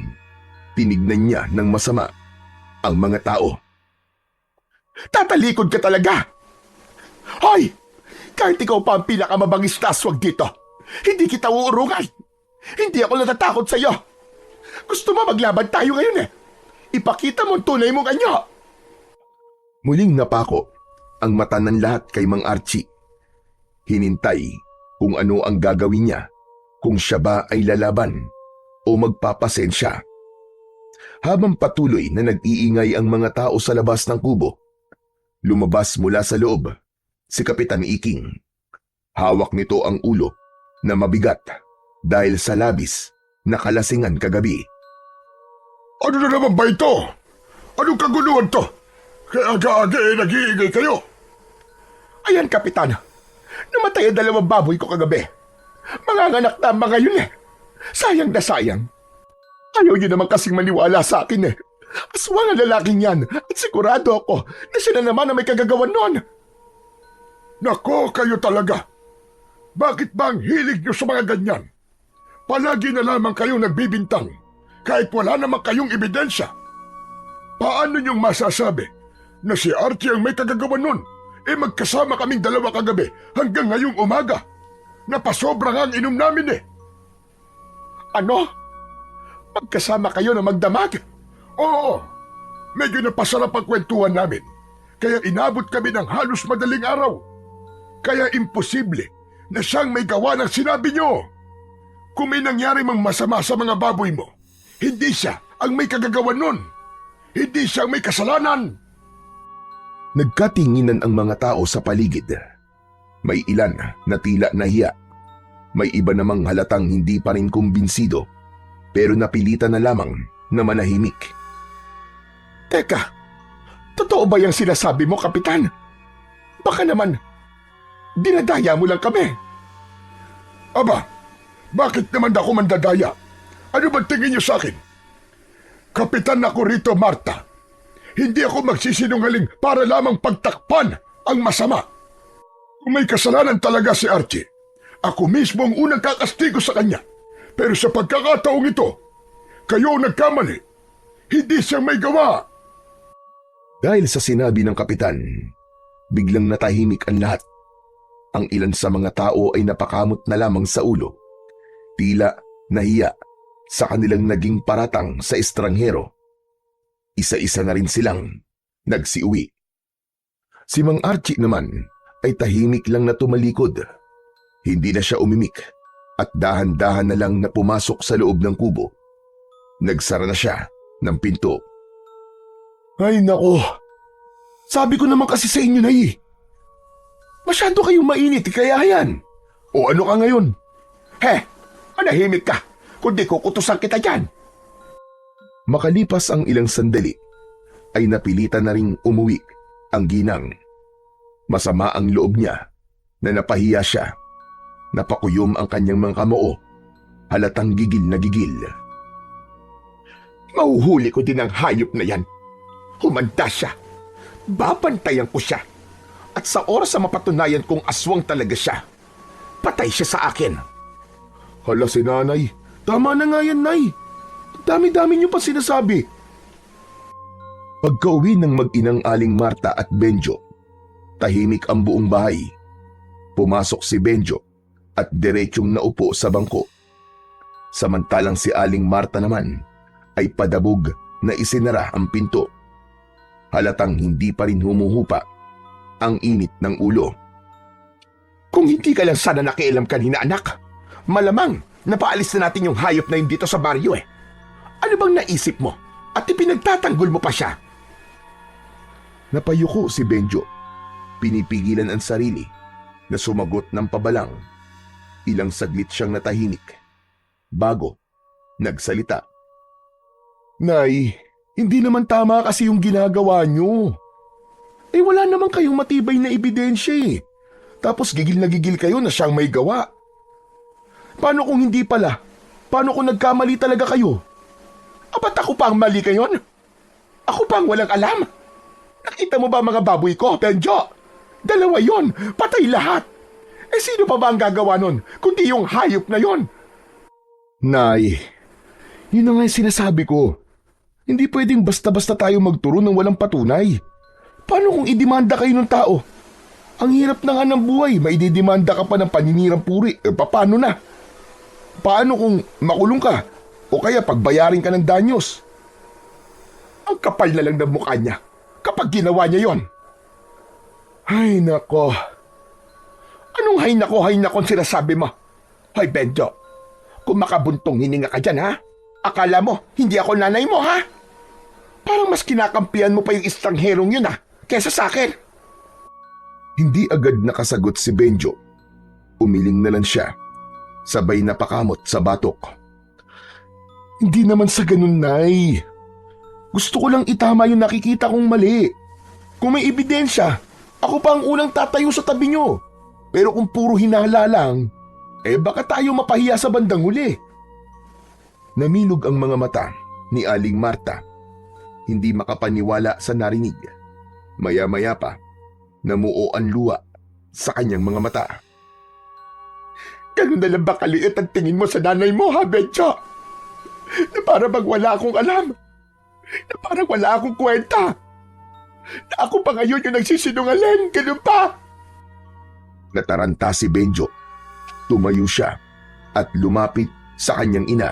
Tinignan niya ng masama ang mga tao. Tatalikod ka talaga! Hoy! Kahit ikaw pa ang pinakamabangis na aswag dito, hindi kita uurungan! Hindi ako natatakot sa'yo! Gusto mo maglaban tayo ngayon eh! Ipakita mo ang tunay mong anyo! Muling napako ang mata ng lahat kay Mang Archie. Hinintay kung ano ang gagawin niya, kung siya ba ay lalaban o magpapasensya. Habang patuloy na nag-iingay ang mga tao sa labas ng kubo, lumabas mula sa loob si Kapitan Iking. Hawak nito ang ulo na mabigat dahil sa labis na kalasingan kagabi. Ano na naman ba ito? Anong kaguluhan to? Kaya aga-aga nag-iingay kayo. Ayan, Kapitan. Namatay ang 2 baboy ko kagabi. Manganganak na ang mga yun eh. Sayang na sayang. Ayaw niyo naman kasing maniwala sa akin eh. Aswang ang lalaking yan at sigurado ako na siya na naman ang may kagagawan nun. Nako, kayo talaga. Bakit ba ang hilig niyo sa mga ganyan? Palagi na lamang kayong nagbibintang kahit wala naman kayong ebidensya. Paano niyong masasabi na si Archie ang may kagagawan nun? Magkasama kaming 2 kagabi hanggang ngayong umaga. Napasobra nga ang inom namin eh. Ano? Magkasama kayo na magdamag? Oo, medyo napasarap ang kwentuhan namin. Kaya inabot kami ng halos madaling araw. Kaya imposible na siyang may gawa ng sinabi niyo. Kung may nangyari mang masama sa mga baboy mo, hindi siya ang may kagagawan nun. Hindi siya ang may kasalanan. Nagkatinginan ang mga tao sa paligid. May ilan na tila nahiya. May iba namang halatang hindi pa rin kumbinsido, pero napilitan na lamang na manahimik. Teka, totoo ba yung sinasabi mo, Kapitan? Baka naman, dinadaya mo lang kami. Aba, bakit naman ako mandadaya? Ano ba tingin niyo sa akin? Kapitan ako rito, Marta. Hindi ako magsisinungaling para lamang pagtakpan ang masama. Kung may kasalanan talaga si Archie, ako mismo ang unang kakastigo sa kanya. Pero sa pagkakataong ito, kayo ang nagkamali. Hindi siyang may gawa. Dahil sa sinabi ng kapitan, biglang natahimik ang lahat. Ang ilan sa mga tao ay napakamot na lamang sa ulo. Tila nahiya sa kanilang naging paratang sa estranghero. Isa-isa na rin silang nagsiuwi. Si Mang Archie naman ay tahimik lang na tumalikod. Hindi na siya umimik at dahan-dahan na lang na pumasok sa loob ng kubo. Nagsara na siya ng pinto. Ay nako, sabi ko naman kasi sa inyo na masyado kayong mainit, kaya yan. O ano ka ngayon? Manahimik ka, kundi kukutusan kita dyan. Makalipas ang ilang sandali, ay napilitan na ring umuwi ang ginang. Masama ang loob niya na napahiya siya. Napakuyom ang kanyang mga kamao, halatang gigil na gigil. Mahuhuli ko din ang hayop na yan. Humanda siya. Babantayan ko siya. At sa oras na mapatunayan kong aswang talaga siya, patay siya sa akin. Hala si nanay, tama na nga yan, nay. Dami-dami niyo pa sinasabi. Pagka-uwi ng mag-inang Aling Marta at Benjo, tahimik ang buong bahay. Pumasok si Benjo at diretsong naupo sa bangko. Samantalang si Aling Marta naman ay padabog na isinara ang pinto. Halatang hindi pa rin humuhupa ang init ng ulo. Kung hindi ka lang sana nakialam kanina, anak, malamang napaalis na natin yung hayop na yun dito sa baryo eh. Ano bang naisip mo? At ipinagtatanggol mo pa siya? Napayuko si Benjo. Pinipigilan ang sarili na sumagot ng pabalang. Ilang saglit siyang natahimik bago nagsalita. Nay, hindi naman tama kasi yung ginagawa nyo. Eh wala naman kayong matibay na ebidensya eh. Tapos gigil na gigil kayo na siyang may gawa. Paano kung hindi pala? Paano kung nagkamali talaga kayo? Ba't ako pa ang mali kayon? Ako pa ang walang alam? Nakita mo ba mga baboy ko, Benjo? 2 yon, patay lahat. Eh sino pa ba ang gagawa nun, kundi yung hayop na yon? Nay, yun na nga yung sinasabi ko. Hindi pwedeng basta-basta tayo magturo ng walang patunay. Paano kung idemanda kayo ng tao? Ang hirap na nga ng buhay, maididemanda ka pa ng paninirang puri. Paano na? Paano kung makulong ka? O kaya pagbayarin ka ng danyos? Ang kapal na lang ng mukha niya kapag ginawa niya yon. Ay nako. Anong hay nako sinasabi mo? Hoy Benjo, kung makabuntong hininga ka dyan ha? Akala mo hindi ako nanay mo ha? Parang mas kinakampihan mo pa yung estrangherong yun ha, kesa sa akin. Hindi agad nakasagot si Benjo. Umiling na lang siya, sabay napakamot sa batok. Hindi naman sa ganun, Nay. Gusto ko lang itama yung nakikita kong mali. Kung may ebidensya, ako pa ang unang tatayo sa tabi nyo. Pero kung puro hinala lang, baka tayo mapahiya sa bandang huli. Namilog ang mga mata ni Aling Marta. Hindi makapaniwala sa narinig. Maya-maya pa, namuo ang luha sa kanyang mga mata. Ganun na lang ba kaliit ang tingin mo sa nanay mo, ha, Benjo? Na parang bang wala akong alam. Na parang wala akong kwenta. Na ako pa ngayon yung nagsisinungaling. Ganun pa. Nataranta si Benjo. Tumayo siya at lumapit sa kanyang ina.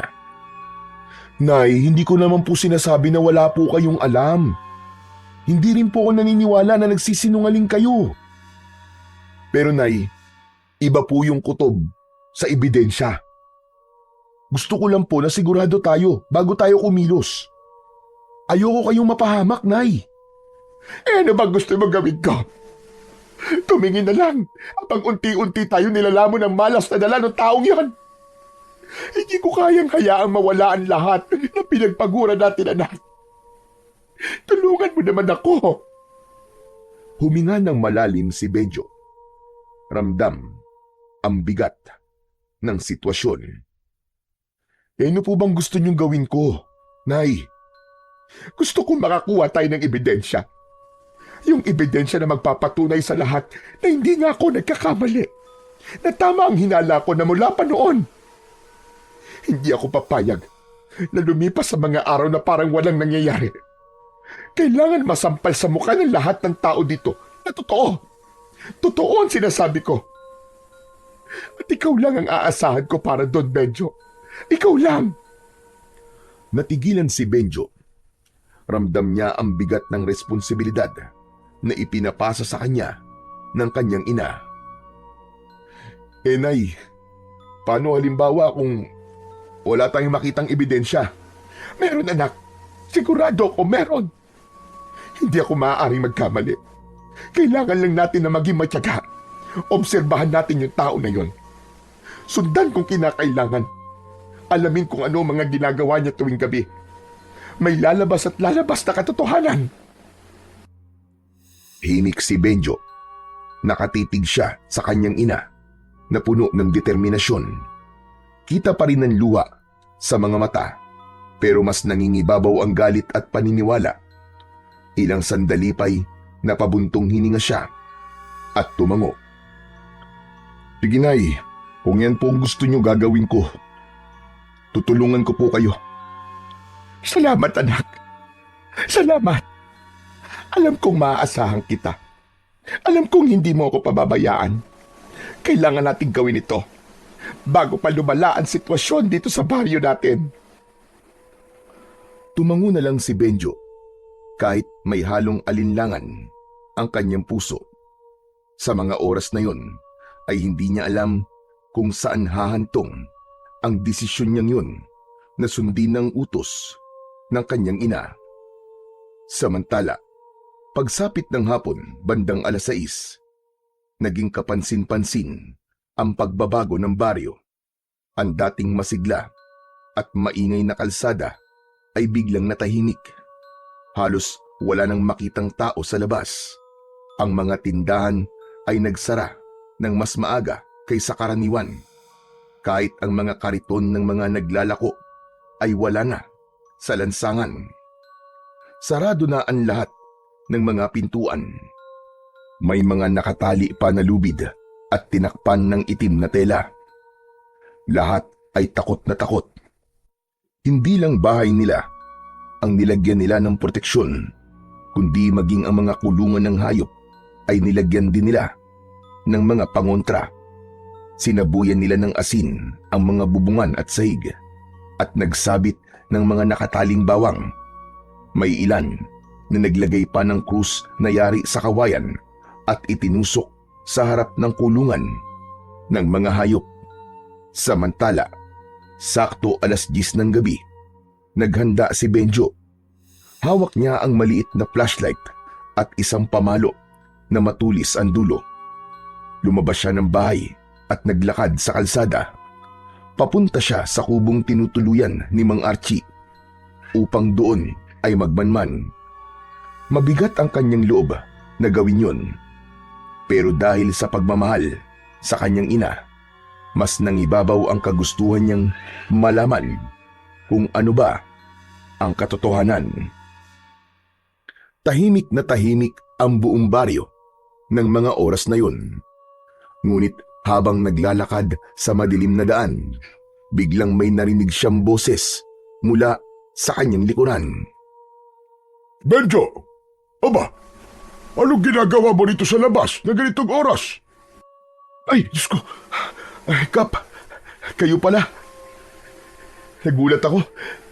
Nay, hindi ko naman po sinasabi na wala po kayong alam. Hindi rin po ako naniniwala na nagsisinungaling kayo. Pero Nay, iba po yung kutob sa ebidensya. Gusto ko lang po na sigurado tayo bago tayo kumilos. Ayoko kayong mapahamak, Nay. Ano ba gusto mo gawin ko? Tumingin na lang habang unti-unti tayo nilalamon ng malas na dala ng taong yan. Hindi ko kayang hayaang mawala ang lahat na pinagpagura natin, anak. Tulungan mo naman ako. Huminga ng malalim si Benjo. Ramdam ang bigat ng sitwasyon. Ano po bang gusto niyong gawin ko, Nay? Gusto kong makakuha tayo ng ebidensya. Yung ebidensya na magpapatunay sa lahat na hindi nga ako nagkakamali. Na tama ang hinala ko na mula pa noon. Hindi ako papayag na lumipas sa mga araw na parang walang nangyayari. Kailangan masampal sa mukha ng lahat ng tao dito na totoo. Totoo ang sinasabi ko. At ikaw lang ang aasahan ko para doon, Benjo. Ikaw lang. Natigilan si Benjo. Ramdam niya ang bigat ng responsibilidad na ipinapasa sa kanya ng kanyang ina. Nay, paano halimbawa kung wala tayong makitang ebidensya? Meron, anak. Sigurado ako meron. Hindi ako maaaring magkamali. Kailangan lang natin na maging matyaga. Obserbahan natin yung tao na yon. Sundan kung kinakailangan. Alamin kung ano mga ginagawa niya tuwing gabi. May lalabas at lalabas na katotohanan. Himik si Benjo. Nakatitig siya sa kanyang ina na puno ng determinasyon. Kita pa rin ang luha sa mga mata, pero mas nangingibabaw ang galit at paniniwala. Ilang sandali pa'y napabuntong hininga siya at tumango. Sige, Nay, kung yan po ang gusto niyo gagawin ko, tutulungan ko po kayo. Salamat, anak. Salamat. Alam kong maaasahan kita. Alam kong hindi mo ako pababayaan. Kailangan nating gawin ito. bago pa lumala ang sitwasyon dito sa baryo natin. Tumango na lang si Benjo kahit may halong alinlangan ang kanyang puso. Sa mga oras na yon ay hindi niya alam kung saan hahantong ang desisyon niyang yun na sundin ang utos ng kanyang ina. Samantala, pagsapit ng hapon bandang 6:00, naging kapansin-pansin ang pagbabago ng baryo. Ang dating masigla at maingay na kalsada ay biglang natahimik. Halos wala nang makitang tao sa labas. Ang mga tindahan ay nagsara ng mas maaga kaysa karaniwan. Kahit ang mga kariton ng mga naglalako ay wala na sa lansangan. Sarado na ang lahat ng mga pintuan. May mga nakatali pa na lubid at tinakpan ng itim na tela. Lahat ay takot na takot. Hindi lang bahay nila ang nilagyan nila ng proteksyon, kundi maging ang mga kulungan ng hayop ay nilagyan din nila ng mga pangontra. Sinabuyan nila ng asin ang mga bubungan at sahig at nagsabit ng mga nakataling bawang. May ilan na naglagay pa ng krus na yari sa kawayan at itinusok sa harap ng kulungan ng mga hayop. Samantala, sakto 10:00 ng gabi, naghanda si Benjo. Hawak niya ang maliit na flashlight at isang pamalo na matulis ang dulo. Lumabas siya ng bahay at naglakad sa kalsada. Papunta siya sa kubong tinutuluyan ni Mang Archie upang doon ay magmanman. Mabigat ang kanyang loob na gawin yun. Pero dahil sa pagmamahal sa kanyang ina, mas nangibabaw ang kagustuhan niyang malaman kung ano ba ang katotohanan. Tahimik na tahimik ang buong baryo ng mga oras na yun. Ngunit habang naglalakad sa madilim na daan, biglang may narinig siyang boses mula sa kanyang likuran. Benjo! Aba, anong ginagawa mo dito sa labas na ganitong oras? Ay, Diyos ko! Ay, Kap, kayo pala. Nagulat ako.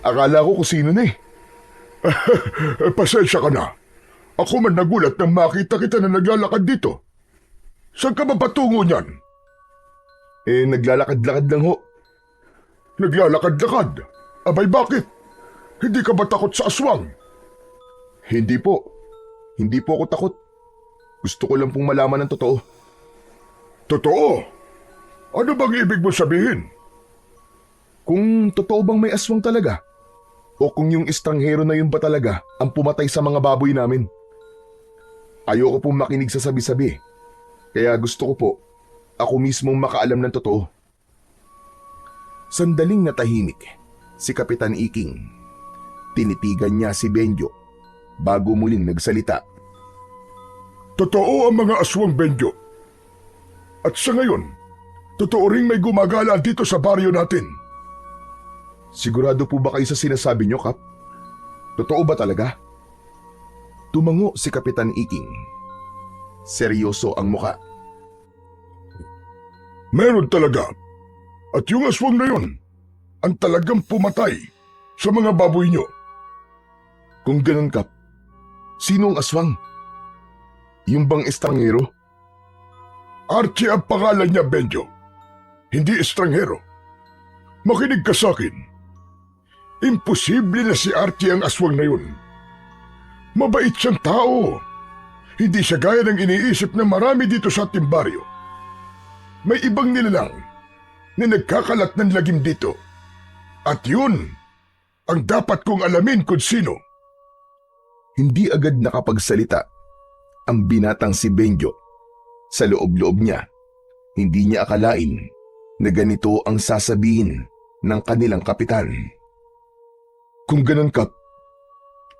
Akala ko kung sino na eh. Pasensya ka na. Ako man nagulat nang makita kita na naglalakad dito. Saan ka ba patungo niyan? Naglalakad-lakad lang ho. Naglalakad-lakad? Abay bakit? Hindi ka ba takot sa aswang? Hindi po. Hindi po ako takot. Gusto ko lang pong malaman ng totoo. Totoo? Ano bang ibig mo sabihin? Kung totoo bang may aswang talaga? O kung yung estranghero na yun ba talaga ang pumatay sa mga baboy namin? Ayoko pong makinig sa sabi-sabi. Kaya gusto ko po, ako mismong makaalam ng totoo. Sandaling natahimik si Kapitan Iking. Tinitigan niya si Benjo bago muling nagsalita. Totoo ang mga aswang, Benjo. At sa ngayon, totoo ring may gumagala dito sa baryo natin. Sigurado po ba kayo sa sinasabi niyo, Kap? Totoo ba talaga? Tumango si Kapitan Iking. Seryoso ang muka. Meron talaga. At yung aswang na yun, ang talagang pumatay sa mga baboy nyo. Kung ganun, Kap, sino ang aswang? Yung bang estranghero? Archie ang pangalan niya, Benjo. Hindi estranghero. Makinig ka sa akin. Imposible na si Archie ang aswang na yun. Mabait siyang tao. Hindi siya gaya ng iniisip ng marami dito sa ating baryo. May ibang nilalang na nagkakalat ng lagim dito. At yun ang dapat kong alamin kung sino. Hindi agad nakapagsalita ang binatang si Benjo. Sa loob-loob niya, hindi niya akalain na ganito ang sasabihin ng kanilang kapitan. Kung ganun, Kap,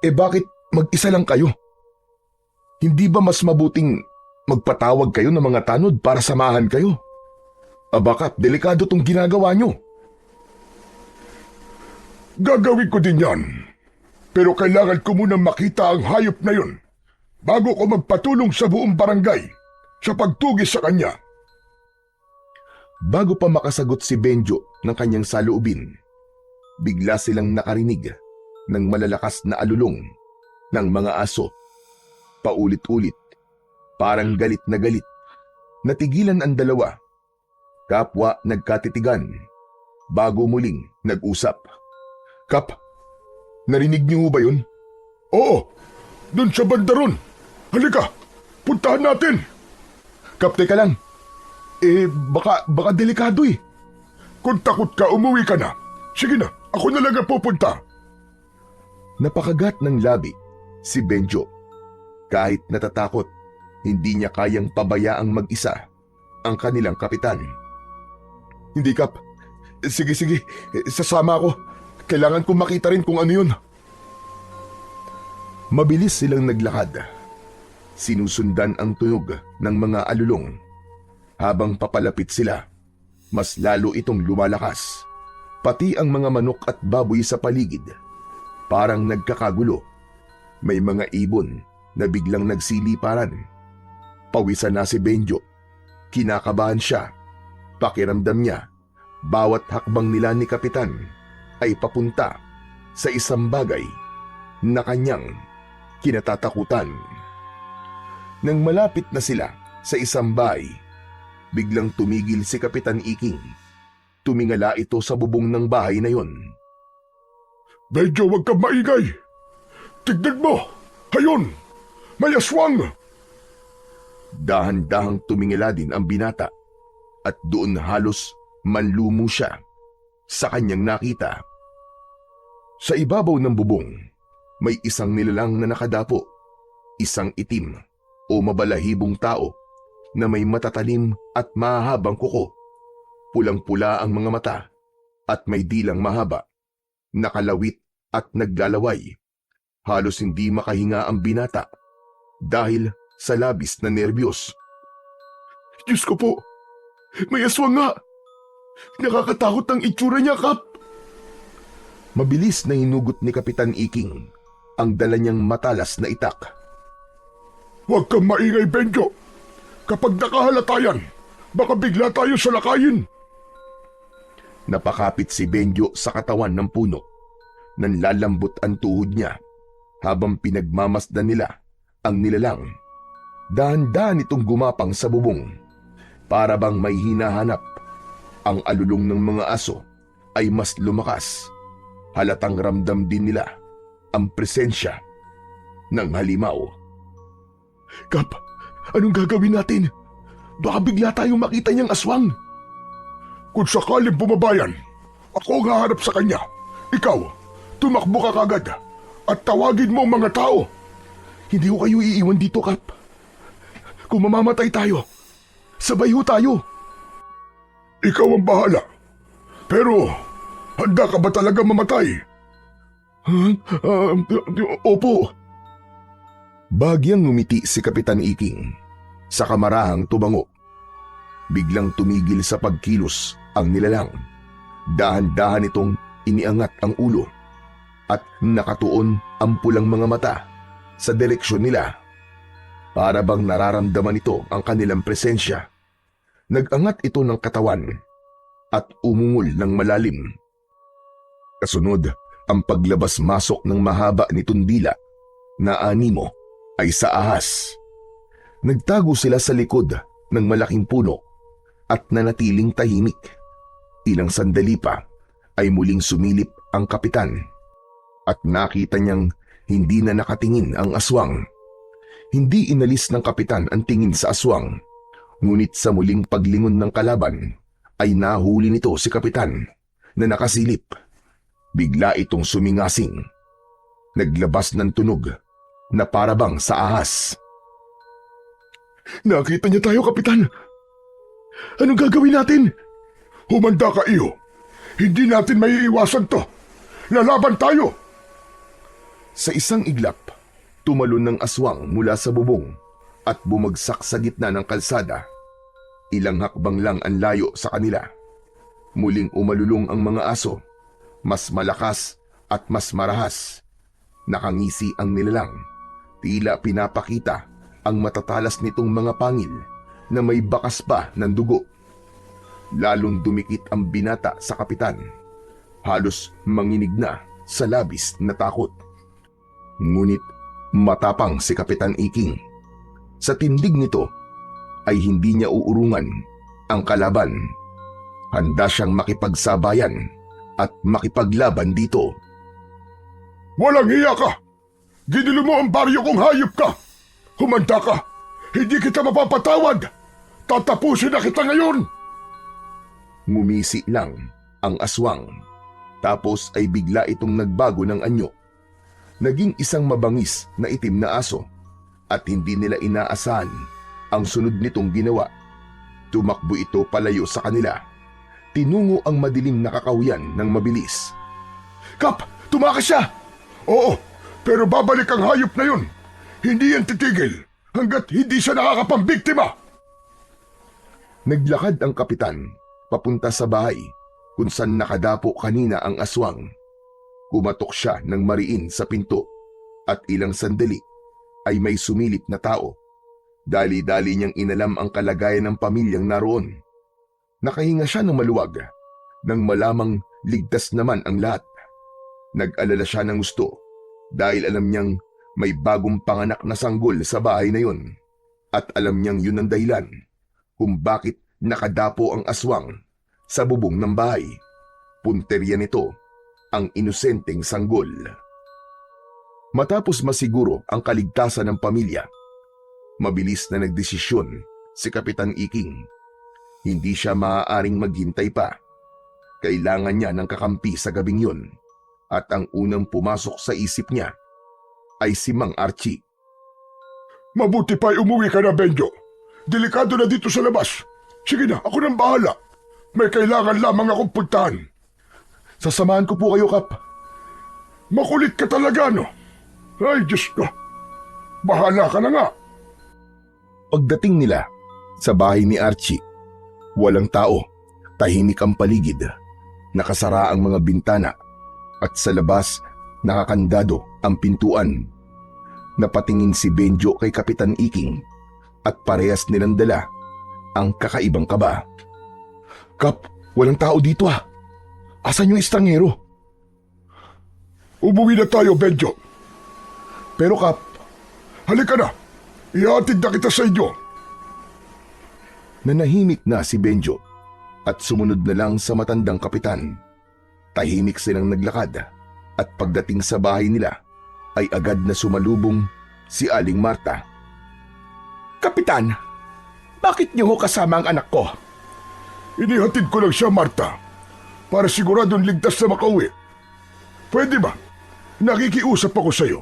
bakit mag-isa lang kayo? Hindi ba mas mabuting magpatawag kayo ng mga tanod para samahan kayo? Aba, Kap, delikado tong ginagawa nyo. Gagawin ko din yan. Pero kailangan ko munang makita ang hayop na yun bago ko magpatulong sa buong barangay sa pagtugis sa kanya. Bago pa makasagot si Benjo ng kanyang saloobin, bigla silang nakarinig ng malalakas na alulong ng mga aso. Paulit-ulit, parang galit na galit. Natigilan ang dalawa. Kapwa nagkatitigan bago muling nag-usap. Kap, narinig niyo ba yun? Oo, dun sa banda ron. Halika, puntahan natin. Kap, teka lang. Baka delikado eh. Kung takot ka, umuwi ka na. Sige na, ako na lang ang pupunta. Napakagat ng labi si Benjo. Kahit natatakot, hindi niya kayang pabayaang mag-isa ang kanilang kapitan. Hindi, Kap. Sige, sasama ako. Kailangan kong makita rin kung ano yun. Mabilis silang naglakad. Sinusundan ang tunog ng mga alulong. Habang papalapit sila, mas lalo itong lumalakas. Pati ang mga manok at baboy sa paligid, parang nagkakagulo. May mga ibon na biglang nagsiliparan. Pawisan na si Benjo. Kinakabahan siya. Pakiramdam niya, bawat hakbang nila ni Kapitan ay papunta sa isang bagay na kanyang kinatatakutan. Nang malapit na sila sa isang bahay, biglang tumigil si Kapitan Iking. Tumingala ito sa bubong ng bahay na yon. Medyo wag kang maingay. Tignan mo, hayon, may aswang. Dahan-dahang tumingala din ang binata at doon halos manlumo siya sa kanyang nakita. Sa ibabaw ng bubong, may isang nilalang na nakadapo, isang itim o mabalahibong tao na may matatalim at mahabang kuko. Pulang-pula ang mga mata at may dilang mahaba, nakalawit at naglalaway. Halos hindi makahinga ang binata dahil sa labis na nerbiyos. Diyos ko po, may aswang nga. Nakakatakot ang itsura niya, Kap. Mabilis na hinugot ni Kapitan Iking ang dala niyang matalas na itak. Huwag kang maingay, Benjo. Kapag nakahalata yan, baka bigla tayo salakayin. Napakapit si Benjo sa katawan ng puno. Nanlalambot ang tuhod niya habang pinagmamasdan nila ang nilalang. Dahan-dahan itong gumapang sa bubong. Para bang may hinahanap. Ang alulong ng mga aso ay mas lumakas. Halatang ramdam din nila ang presensya ng halimaw. Kap, anong gagawin natin? Baka bigla tayong makita niyang aswang. Kung sakaling bumabayan, ako ang haharap sa kanya. Ikaw, tumakbo ka kagad at tawagin mo ang mga tao. Hindi ko kayo iiwan dito, Kap. Kung mamamatay tayo, sabay ho tayo. Ikaw ang bahala. Pero, handa ka ba talaga mamatay? Opo. Bagyang ngumiti si Kapitan Iking. Sa kamarahang tubango. Biglang tumigil sa pagkilos ang nilalang. Dahan-dahan itong iniangat ang ulo at nakatuon ang pulang mga mata sa direksyon nila. Para bang nararamdaman ito ang kanilang presensya. Nag-angat ito ng katawan at umungol ng malalim. Kasunod, ang paglabas-masok ng mahaba nitong dila na animo ay sa ahas. Nagtago sila sa likod ng malaking puno at nanatiling tahimik. Ilang sandali pa ay muling sumilip ang kapitan at nakita niyang hindi na nakatingin ang aswang. Hindi inalis ng kapitan ang tingin sa aswang, ngunit sa muling paglingon ng kalaban ay nahuli nito si kapitan na nakasilip. Bigla itong sumingasing. Naglabas ng tunog na parabang sa ahas. Nakita niya tayo, Kapitan. Anong gagawin natin? Humanda ka, iyo. Hindi natin maiiwasan to. Lalaban tayo! Sa isang iglap, tumalon ng aswang mula sa bubong at bumagsak sa gitna ng kalsada. Ilang hakbang lang ang layo sa kanila. Muling umalulong ang mga aso, mas malakas at mas marahas. Nakangisi ang nilalang. Tila pinapakita ang matatalas nitong mga pangil na may bakas pa ng dugo. lalong dumikit ang binata sa kapitan. Halos manginig na sa labis na takot. Ngunit matapang si Kapitan Iking. Sa tindig nito ay hindi niya uurungan ang kalaban. Handa siyang makipagsabayan at makipaglaban dito. Walang hiya ka! Ginulo mo ang baryo kong hayop ka! Humanda ka! Hindi kita mapapatawad! Tatapusin na kita ngayon! Ngumisi lang ang aswang. Tapos ay bigla itong nagbago ng anyo. Naging isang mabangis na itim na aso at hindi nila inaasahan ang sunod nitong ginawa. Tumakbo ito palayo sa kanila. Tinungo ang madilim na kakahuyan ng mabilis. Kap! Tumakas siya! Oo, pero babalik ang hayop na yun. Hindi yan titigil hanggat hindi siya nakakapambiktima. Naglakad ang kapitan papunta sa bahay kung saan nakadapo kanina ang aswang. Kumatok siya ng mariin sa pinto at ilang sandali ay may sumilip na tao. Dali-dali niyang inalam ang kalagayan ng pamilyang naroon. Nakahinga siya ng maluwag nang malamang ligtas naman ang lahat. Nag-alala siya ng gusto dahil alam niyang may bagong panganak na sanggol sa bahay na yun. At alam niyang yun ang dahilan kung bakit nakadapo ang aswang sa bubong ng bahay. Punterya nito ang inosenteng sanggol. Matapos masiguro ang kaligtasan ng pamilya, mabilis na nagdesisyon si Kapitan Iking. Hindi siya maaaring maghintay pa. Kailangan niya ng kakampi sa gabing yun at ang unang pumasok sa isip niya ay si Mang Archie. Mabuti pa'y umuwi ka na, Benjo. Delikado na dito sa labas. Sige na, ako nang bahala. May kailangan lamang akong puntahan. Sasamahan ko po kayo, Kap. Makulit ka talaga, no? Ay, Diyos ko. Bahala ka na nga. Pagdating nila sa bahay ni Archie, walang tao, tahimik ang paligid, nakasara ang mga bintana at sa labas nakakandado ang pintuan. Napatingin si Benjo kay Kapitan Iking at parehas nilang dala ang kakaibang kaba. Kap, walang tao dito ah. Asan yung estrangero? Umuwi na tayo, Benjo. Pero Kap, Halika na. Ihatid na kita sa inyo. nanahimik na si Benjo at sumunod na lang sa matandang kapitan. Tahimik silang naglakad at pagdating sa bahay nila ay agad na sumalubong si Aling Marta. Kapitan, bakit niyo ho kasama ang anak ko? Inihatid ko lang siya, Marta, para siguradong ligtas na makauwi. Pwede ba? Nakikiusap ako sa'yo.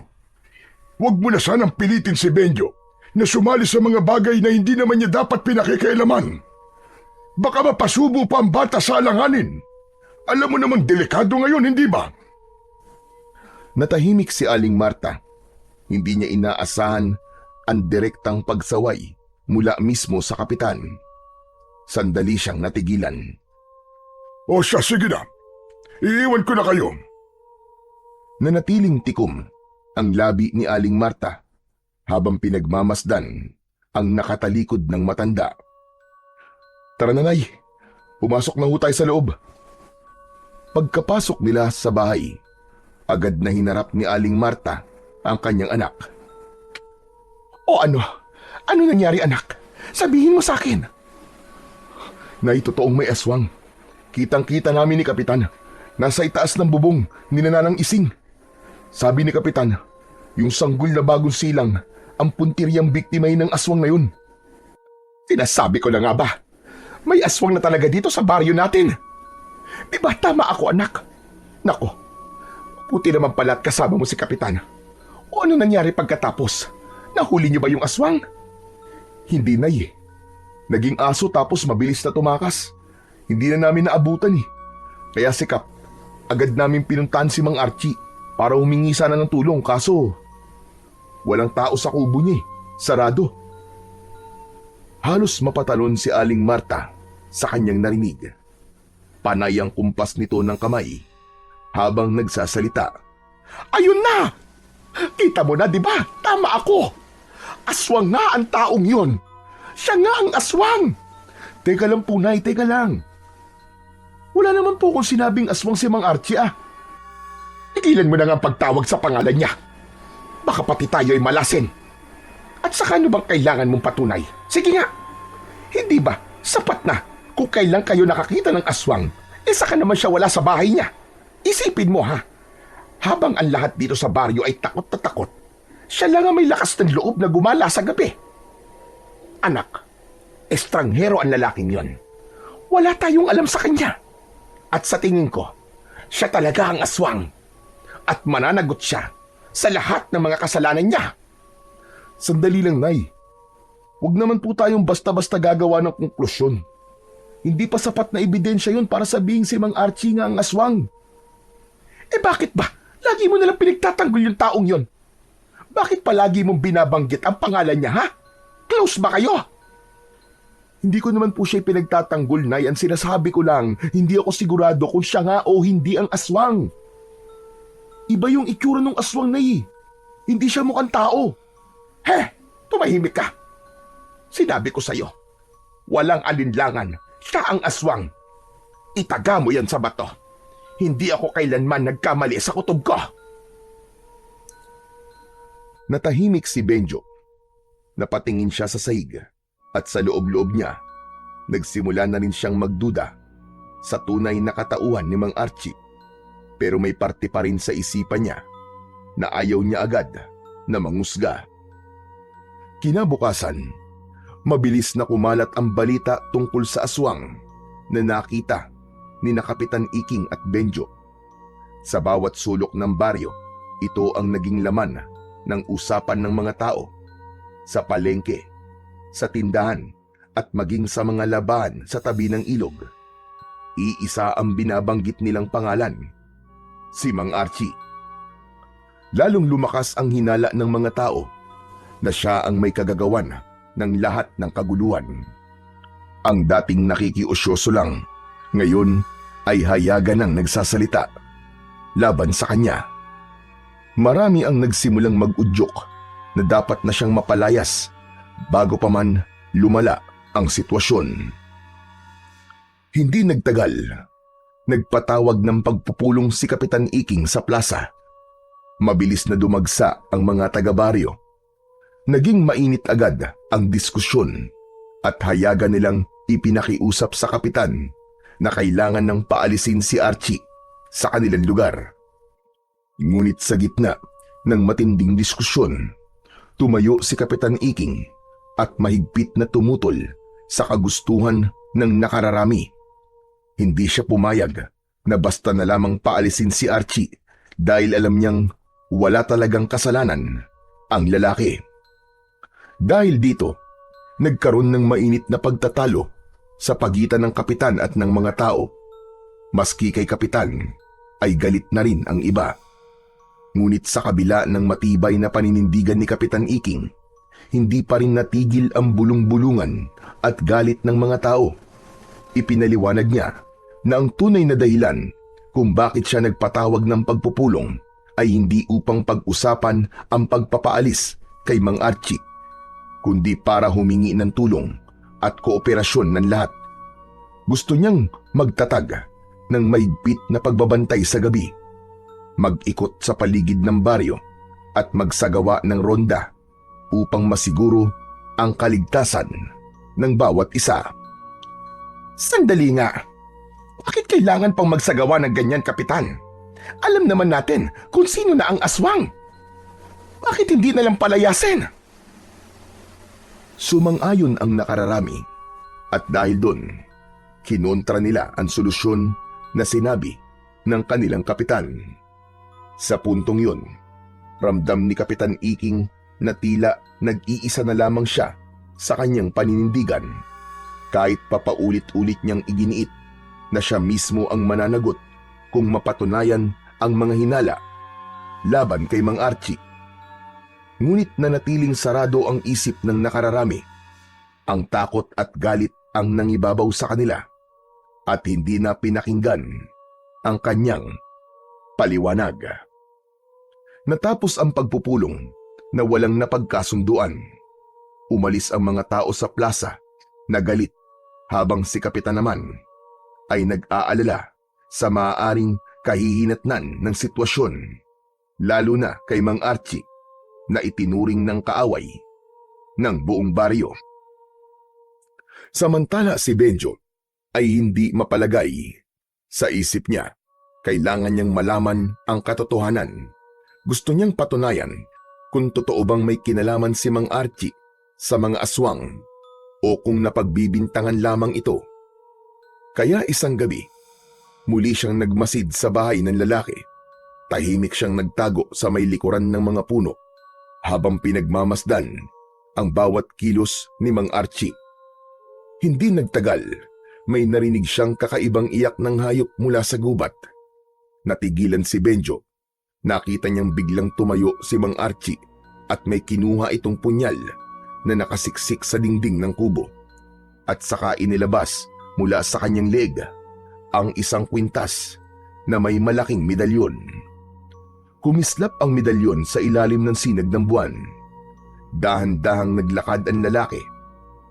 Huwag mo na sanang pilitin si Benjo na sumali sa mga bagay na hindi naman niya dapat pinakikialaman. Baka mapasubo pa ang bata sa alanganin. Alam mo namang delikado ngayon, hindi ba? Natahimik si Aling Marta. Hindi niya inaasahan ang direktang pagsaway mula mismo sa kapitan. Sandali siyang natigilan. O siya, sige na. Iiwan ko na kayo. Nanatiling tikom ang labi ni Aling Marta habang pinagmamasdan ang nakatalikod ng matanda. Tara nanay, pumasok na ho tayo sa loob. Pagkapasok nila sa bahay, agad na hinarap ni Aling Marta ang kanyang anak. O ano? Ano nangyari, anak? Sabihin mo sa akin. Nay, totoong may aswang. Kitang-kita namin ni Kapitan. Nasa itaas ng bubong ni Nanang Ising. Sabi ni Kapitan, yung sanggol na bagong silang ang puntiryang biktimay ng aswang na yun. Sinasabi ko na nga ba? May aswang na talaga dito sa baryo natin. Di ba tama ako, anak? Nako, puti naman pala at kasama mo si Kapitan. O ano nangyari pagkatapos? Nahuli niyo ba yung aswang? Hindi, Nay. Naging aso tapos mabilis na tumakas. Hindi na namin naabutan eh. Kaya si Kap, agad namin pinuntahan si Mang Archie para humingi sana ng tulong kaso walang tao sa kubo niya eh. Sarado. Halos mapatalon si Aling Marta sa kanyang narinig. Panay ang kumpas nito ng kamay habang nagsasalita. Ayun na! Kita mo na, di ba? Tama ako. Aswang nga ang taong yun. Siya nga ang aswang. Teka lang po, Nay, teka lang. Wala naman po kung sinabing aswang si Mang Archie ah. Tigilan mo na nga ang pagtawag sa pangalan niya. Baka pati tayo ay malasin. At saka ano bang kailangan mong patunay? Sige nga. Hindi ba sapat na kung kailan kayo nakakita ng aswang, saka naman siya wala sa bahay niya? Isipin mo ha, habang ang lahat dito sa baryo ay takot na takot, siya lang ang may lakas ng loob na gumala sa gabi. Anak, estranghero ang lalaking yon. Wala tayong alam sa kanya. At sa tingin ko, siya talaga ang aswang. At mananagot siya sa lahat ng mga kasalanan niya. Sandali lang, Nay. Huwag naman po tayong basta-basta gagawa ng konklusyon. Hindi pa sapat na ebidensya yun para sabihin si Mang Archie nga ang aswang. Bakit ba? Lagi mo nalang pinagtatanggol yung taong yon. Bakit palagi mong binabanggit ang pangalan niya, ha? Close ba kayo? Hindi ko naman po siya pinagtatanggol, Nay. Ang sinasabi ko lang, hindi ako sigurado kung siya nga o hindi ang aswang. Iba yung itsura ng aswang, Nay. Hindi siya mukhang tao. Tumahimik ka. Sinabi ko sa'yo, walang alinlangan, siya ang aswang. Itaga mo yan sa bato. Hindi ako kailanman nagkamali sa kutob ko. Natahimik si Benjo. Napatingin siya sa sahig at sa loob-loob niya, nagsimula na rin siyang magduda sa tunay na katauhan ni Mang Archie. Pero may parte pa rin sa isipan niya na ayaw niya agad na mangusga. Kinabukasan, mabilis na kumalat ang balita tungkol sa aswang na nakita ni na Kapitan Iking at Benjo. Sa bawat sulok ng baryo, ito ang naging laman ng usapan ng mga tao. Sa palengke, sa tindahan, at maging sa mga laban sa tabi ng ilog. Iisa ang binabanggit nilang pangalan, si Mang Archie. Lalong lumakas ang hinala ng mga tao na siya ang may kagagawan ng lahat ng kaguluhan. Ang dating nakikiusyoso lang, ngayon ay hayagan ng nagsasalita laban sa kanya. Marami ang nagsimulang mag-udyok na dapat na siyang mapalayas bago pa man lumala ang sitwasyon. Hindi nagtagal, nagpatawag ng pagpupulong si Kapitan Iking sa plaza. Mabilis na dumagsa ang mga taga-baryo. Naging mainit agad ang diskusyon at hayagan nilang ipinakiusap sa kapitan na kailangan ng paalisin si Archie sa kanilang lugar. Ngunit sa gitna ng matinding diskusyon, tumayo si Kapitan Iking at mahigpit na tumutol sa kagustuhan ng nakararami. Hindi siya pumayag na basta na lamang paalisin si Archie dahil alam niyang wala talagang kasalanan ang lalaki. Dahil dito, nagkaroon ng mainit na pagtatalo sa pagitan ng kapitan at ng mga tao. Maski kay kapitan ay galit na rin ang iba. Ngunit sa kabila ng matibay na paninindigan ni Kapitan Iking, hindi pa rin natigil ang bulong-bulungan at galit ng mga tao. Ipinaliwanag niya na ang tunay na dahilan kung bakit siya nagpatawag ng pagpupulong ay hindi upang pag-usapan ang pagpapaalis kay Mang Archie, kundi para humingi ng tulong at kooperasyon ng lahat. Gusto niyang magtatag ng mahigpit na pagbabantay sa gabi, mag-ikot sa paligid ng baryo at magsagawa ng ronda upang masiguro ang kaligtasan ng bawat isa. Sandali nga. Bakit kailangan pang magsagawa ng ganyan, Kapitan? Alam naman natin kung sino na ang aswang. Bakit hindi na lang palayasin? Sumang-ayon ang nakararami at dahil doon, kinontra nila ang solusyon na sinabi ng kanilang kapitan. Sa puntong yun, ramdam ni Kapitan Iking na tila nag-iisa na lamang siya sa kanyang paninindigan. Kahit papaulit-ulit niyang iginiit na siya mismo ang mananagot kung mapatunayan ang mga hinala laban kay Mang Archie. Ngunit nanatiling sarado ang isip ng nakararami. Ang takot at galit ang nangibabaw sa kanila at hindi na pinakinggan ang kanyang paliwanag. Natapos ang pagpupulong na walang napagkasunduan. Umalis ang mga tao sa plaza na galit habang si Kapitan naman ay nag-aalala sa maaaring kahihinatnan ng sitwasyon, lalo na kay Mang Archie na itinuring ng kaaway ng buong baryo. Samantala si Benjo ay hindi mapalagay. Sa isip niya, kailangan niyang malaman ang katotohanan. Gusto niyang patunayan kung totoo bang may kinalaman si Mang Archie sa mga aswang o kung napagbibintangan lamang ito. Kaya isang gabi, muli siyang nagmasid sa bahay ng lalaki. Tahimik siyang nagtago sa may likuran ng mga puno habang pinagmamasdan ang bawat kilos ni Mang Archie. Hindi nagtagal, may narinig siyang kakaibang iyak ng hayop mula sa gubat. Natigilan si Benjo. Nakita niyang biglang tumayo si Mang Archie at may kinuha itong punyal na nakasiksik sa dingding ng kubo. At saka inilabas mula sa kanyang leeg ang isang kwintas na may malaking medalyon. Kumislap ang medalyon sa ilalim ng sinag ng buwan. Dahan-dahang naglakad ang lalaki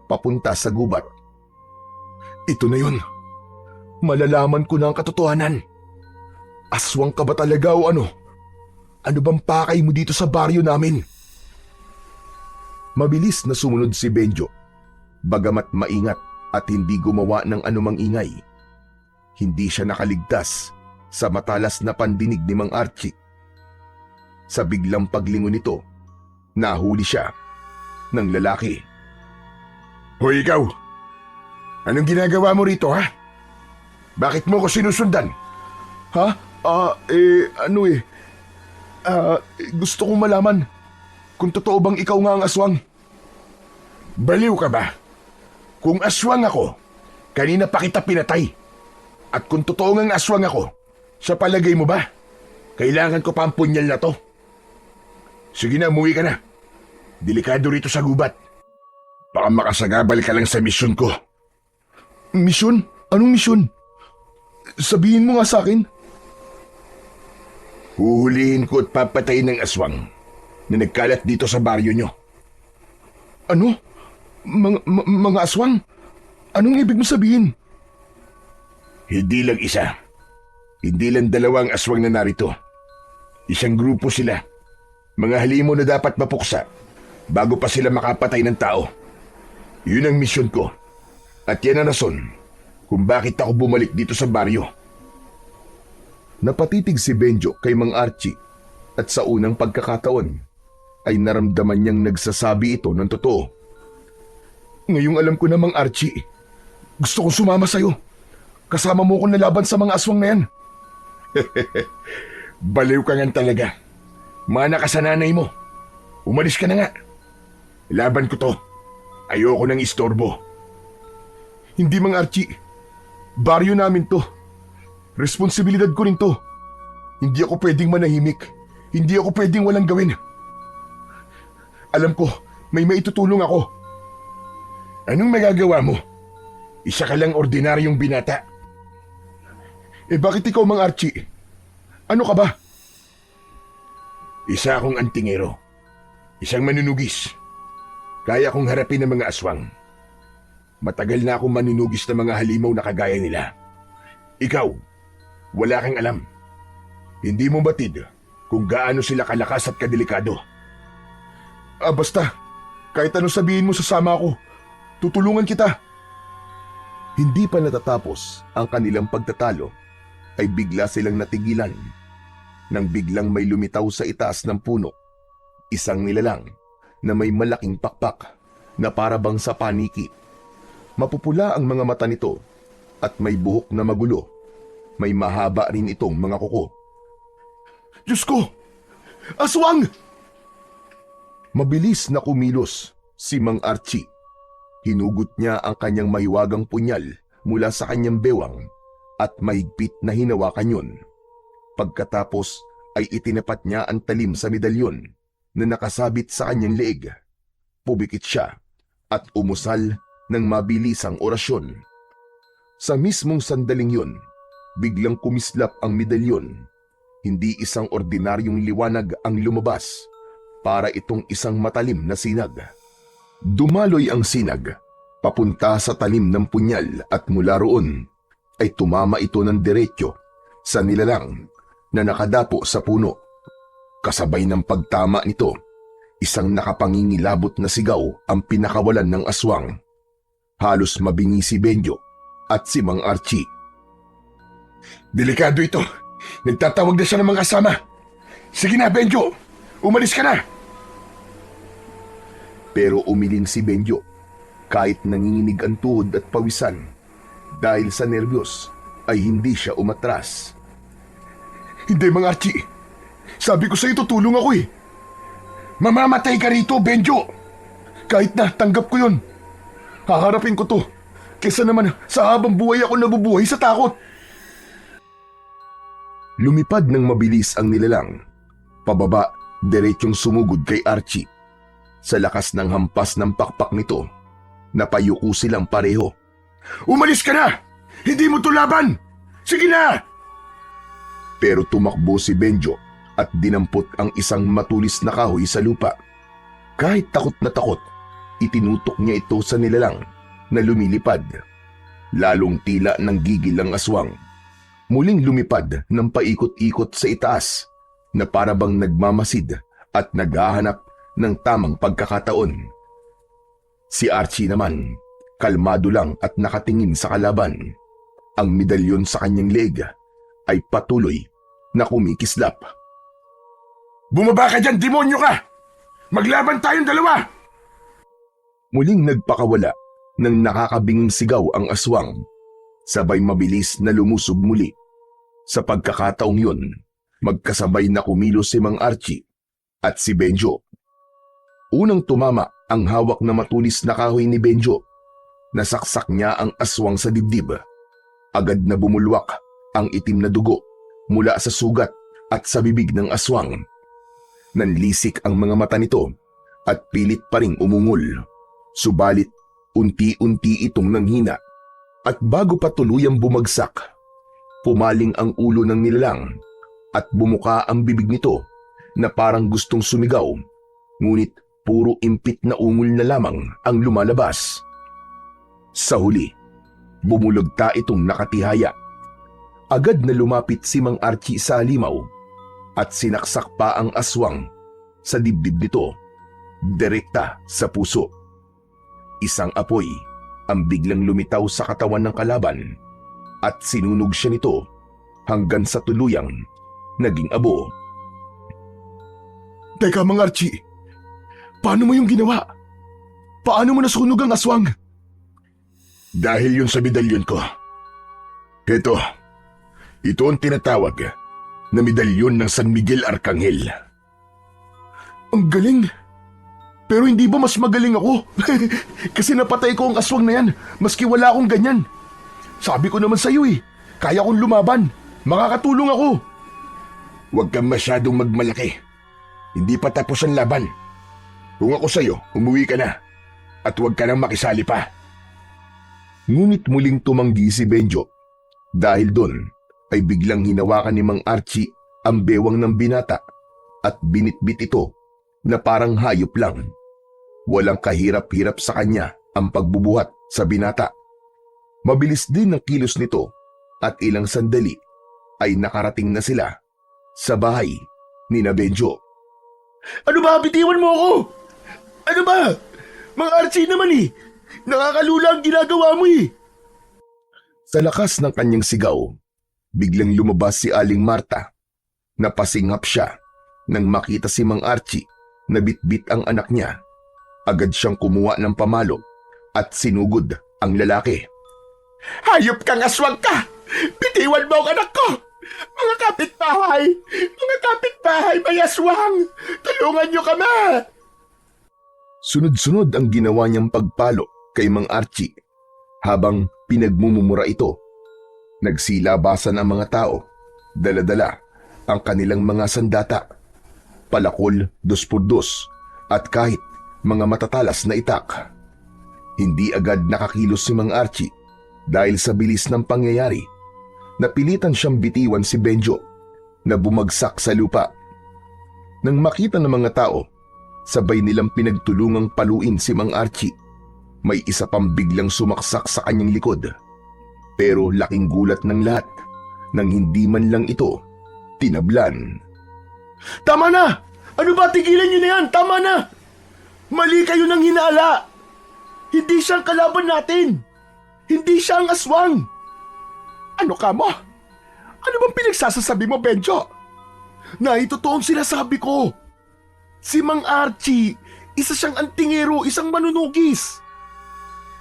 papunta sa gubat. Ito na yun. Malalaman ko na ang katotohanan. Aswang ka ba talaga o ano? Ano bang pakay mo dito sa baryo namin? Mabilis na sumunod si Benjo, bagamat maingat at hindi gumawa ng anumang ingay. Hindi siya nakaligtas sa matalas na pandinig ni Mang Archie. Sa biglang paglingon nito, nahuli siya ng lalaki. Hoy ikaw! Anong ginagawa mo rito, ha? Bakit mo ko sinusundan? Ha? Gusto kong malaman kung totoo bang ikaw nga ang aswang. Baliw ka ba? Kung aswang ako, kanina pa kita pinatay. At kung totoo ngang aswang ako, sa palagay mo ba, kailangan ko pa ang punyal na to? Sige na, umuwi ka na. Delikado rito sa gubat. Baka makasagabal ka lang sa misyon ko. Misyon? Anong misyon? Sabihin mo nga sa akin. Huhulihin ko at papatayin ng aswang na nagkalat dito sa baryo nyo. Ano? Mga aswang? Anong ibig mo sabihin? Hindi lang isa. Hindi lang dalawang aswang na narito. Isang grupo sila. Mga halimo na dapat mapuksa bago pa sila makapatay ng tao. Yun ang misyon ko. At yan ang rason kung bakit ako bumalik dito sa baryo. Napatitig si Benjo kay Mang Archie at sa unang pagkakataon ay naramdaman niyang nagsasabi ito ng totoo. Ngayong alam ko na, Mang Archie. Gusto kong sumama sa'yo. Kasama mo akong nalaban sa mga aswang na yan. Baliw ka nga talaga. Mana ka sa nanay mo. Umalis ka na nga. Laban ko to. Ayoko nang istorbo. Hindi, Mang Archie. Baryo namin to. Responsibilidad ko rin to. Hindi ako pwedeng manahimik. Hindi ako pwedeng walang gawin. Alam ko, may maitutulong ako. Anong magagawa mo? Isa ka lang ordinaryong binata. Bakit ikaw, Mang Archie? Ano ka ba? Isa akong antingero. Isang manunugis. Kaya kong harapin ang mga aswang. Matagal na akong manunugis ng mga halimaw na kagaya nila. Ikaw, wala kang alam. Hindi mo batid kung gaano sila kalakas at kadelikado. Basta, kahit anong sabihin mo, sasama ako. Tutulungan kita. Hindi pa natatapos ang kanilang pagtatalo ay bigla silang natigilan nang biglang may lumitaw sa itaas ng puno. Isang nilalang na may malaking pakpak na parabang sa paniki. Mapupula ang mga mata nito at may buhok na magulo. May mahaba rin itong mga kuko. Diyos ko! Aswang! Mabilis na kumilos si Mang Archie. Hinugot niya ang kanyang mahiwagang punyal mula sa kanyang bewang at mahigpit na hinawakan yun. Pagkatapos ay itinapat niya ang talim sa medalyon na nakasabit sa kanyang leeg. Pumikit siya at umusal ng mabilisang orasyon. Sa mismong sandaling yun, biglang kumislap ang medalyon. Hindi isang ordinaryong liwanag ang lumabas, para itong isang matalim na sinag. Dumaloy ang sinag, papunta sa talim ng punyal at mula roon, ay tumama ito ng diretso sa nilalang na nakadapo sa puno. Kasabay ng pagtama nito, isang nakapangingilabot na sigaw ang pinakawalan ng aswang. Halos mabingi si Benjo at si Mang Archie. Delikado ito. Nagtatawag na siya ng mga kasama. Sige na, Benjo. Umalis ka na. Pero umiling si Benjo kahit nanginginig ang tuhod at pawisan. Dahil sa nervyos ay hindi siya umatras. Hindi, Mang Archie. Sabi ko sa'yo tutulong ako eh. Mamamatay ka rito, Benjo. Kahit na tanggap ko yun. Haharapin ko to. Kesa naman sa habang buhay ako nabubuhay sa takot. Lumipad ng mabilis ang nilalang. Pababa, diretsyong sumugod kay Archie. Sa lakas ng hampas ng pakpak nito, napayuko silang pareho. Umalis ka na! Hindi mo to laban! Sige na! Pero tumakbo si Benjo at dinampot ang isang matulis na kahoy sa lupa. Kahit takot na takot, itinutok niya ito sa nilalang na lumilipad. Lalong tila ng gigil ang aswang. Muling lumipad ng paikot-ikot sa itaas na parabang nagmamasid at naghahanap ng tamang pagkakataon. Si Archie naman, kalmado lang at nakatingin sa kalaban. Ang medalyon sa kanyang leg ay patuloy na kumikislap. Bumaba ka dyan, demonyo ka! Maglaban tayong dalawa! Muling nagpakawala ng nakakabinging sigaw ang aswang. Sabay mabilis na lumusob muli. Sa pagkakataong yun, magkasabay na kumilos si Mang Archie at si Benjo. Unang tumama ang hawak na matulis na kahoy ni Benjo. Nasaksak niya ang aswang sa dibdib. Agad na bumulwak ang itim na dugo mula sa sugat at sa bibig ng aswang. Nanlisik ang mga mata nito at pilit pa ring umungol. Subalit, unti-unti itong nanghina. At bago pa tuluyang bumagsak, pumaling ang ulo ng nilalang at bumuka ang bibig nito na parang gustong sumigaw. Ngunit puro impit na ungol na lamang ang lumalabas. Sa huli, bumulagta itong nakatihaya. Agad na lumapit si Mang Archie sa halimaw at sinaksak pa ang aswang sa dibdib nito, direkta sa puso. Isang apoy ang biglang lumitaw sa katawan ng kalaban at sinunog siya nito hanggang sa tuluyang naging abo. Teka, Mang Archie. Paano mo yung ginawa? Paano mo nasunog ang aswang? Dahil yun sa medalyon ko. Ito ang tinatawag na medalyon ng San Miguel Arcangel. Ang galing! Pero hindi ba mas magaling ako? Kasi napatay ko ang aswang na yan, maski wala akong ganyan. Sabi ko naman sa'yo kaya kong lumaban. Makakatulong ako. Huwag kang masyadong magmalaki. Hindi pa tapos ang laban. Kung ako sa'yo, umuwi ka na. At huwag ka nang makisali pa. Ngunit muling tumanggi si Benjo. Dahil doon ay biglang hinawakan ni Mang Archie ang bewang ng binata at binitbit ito na parang hayop lang. Walang kahirap-hirap sa kanya ang pagbubuhat sa binata. Mabilis din ang kilos nito at ilang sandali ay nakarating na sila sa bahay ni Benjo. Ano ba? Bitiwan mo ako! Ano ba? Mang Archie naman Nakakalula ang ginagawa mo Sa lakas ng kanyang sigaw, biglang lumabas si Aling Marta. Napasinghap siya nang makita si Mang Archie na bitbit ang anak niya. Agad siyang kumuha ng pamalo at sinugod ang lalaki. Hayop kang aswang ka! Bitiwan mo ang anak ko! Mga kapitbahay, may aswang! Tulungan niyo kami! Sunod-sunod ang ginawa niyang pagpalo kay Mang Archie habang pinagmumura ito. Nagsilabasan ang mga tao, dala-dala ang kanilang mga sandata, palakol, dos-por-dos at kahit mga matatalas na itak. Hindi agad nakakilos si Mang Archie dahil sa bilis ng pangyayari. Napilitan siyang bitiwan si Benjo na bumagsak sa lupa. Nang makita ng mga tao, sabay nilang pinagtulungang paluin si Mang Archie. May isa pang biglang sumaksak sa kanyang likod. Pero laking gulat ng lahat nang hindi man lang ito tinablan. Tama na! Ano ba? Tigilan niyo na yan! Tama na! Mali kayo ng hinala! Hindi siya ang kalaban natin! Hindi siya ang aswang! Ano ka mo? Ano bang pinagsasasabi mo, Benjo? Naitotoong sinasabi ko. Si Mang Archie, isa siyang antingero, isang manunugis.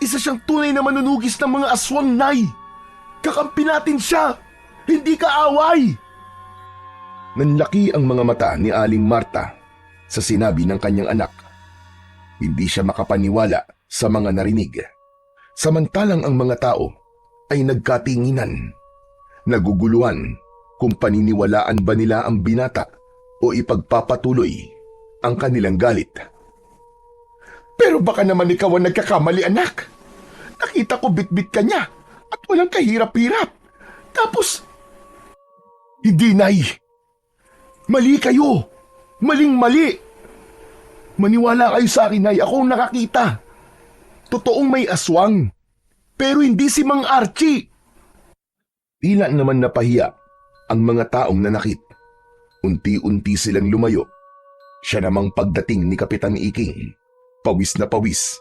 Isa siyang tunay na manunugis ng mga aswang, Nay. Kakampi natin siya, hindi kaaway. Nanlaki ang mga mata ni Aling Marta sa sinabi ng kanyang anak. Hindi siya makapaniwala sa mga narinig. Samantalang ang mga tao ay nagkatinginan, naguguluhan kung paniniwalaan ba nila ang binata o ipagpapatuloy ang kanilang galit. Pero baka naman ikaw ang nagkakamali, anak. Nakita ko bitbit ka niya at walang kahirap-hirap. Tapos, hindi, Nay. Mali kayo. Maling-mali. Maniwala kayo sa akin, Nay. Ako ang nakakita. Totoong may aswang. Pero hindi si Mang Archie. Tila naman napahiya ang mga taong nanakit. Unti-unti silang lumayo. Siya namang pagdating ni Kapitan Iking, pawis na pawis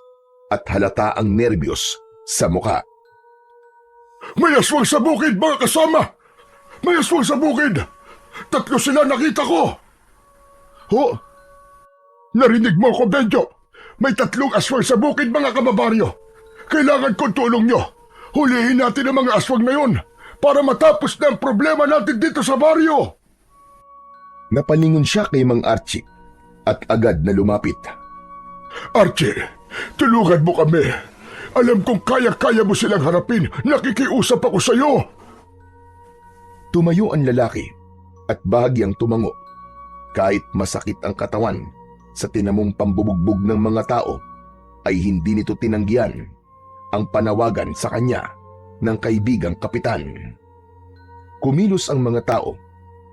at halata ang nerbiyos sa muka. May aswang sa bukid, mga kasama! May aswang sa bukid! 3 sila nakita ko! Ho? Narinig mo ko, Benjo? May 3 aswang sa bukid, mga kababaryo! Kailangan kong tulong nyo! Hulihin natin ang mga aswang na yun para matapos na ang problema natin dito sa baryo! Napalingon siya kay Mang Archie at agad na lumapit. Archie, tulungan mo kami. Alam kong kaya-kaya mo silang harapin. Nakikiusap ako sa'yo. Tumayo ang lalaki at bahagyang tumango. Kahit masakit ang katawan sa tinamong pambubugbog ng mga tao, ay hindi nito tinanggihan ang panawagan sa kanya ng kaibigang kapitan. Kumilos ang mga tao.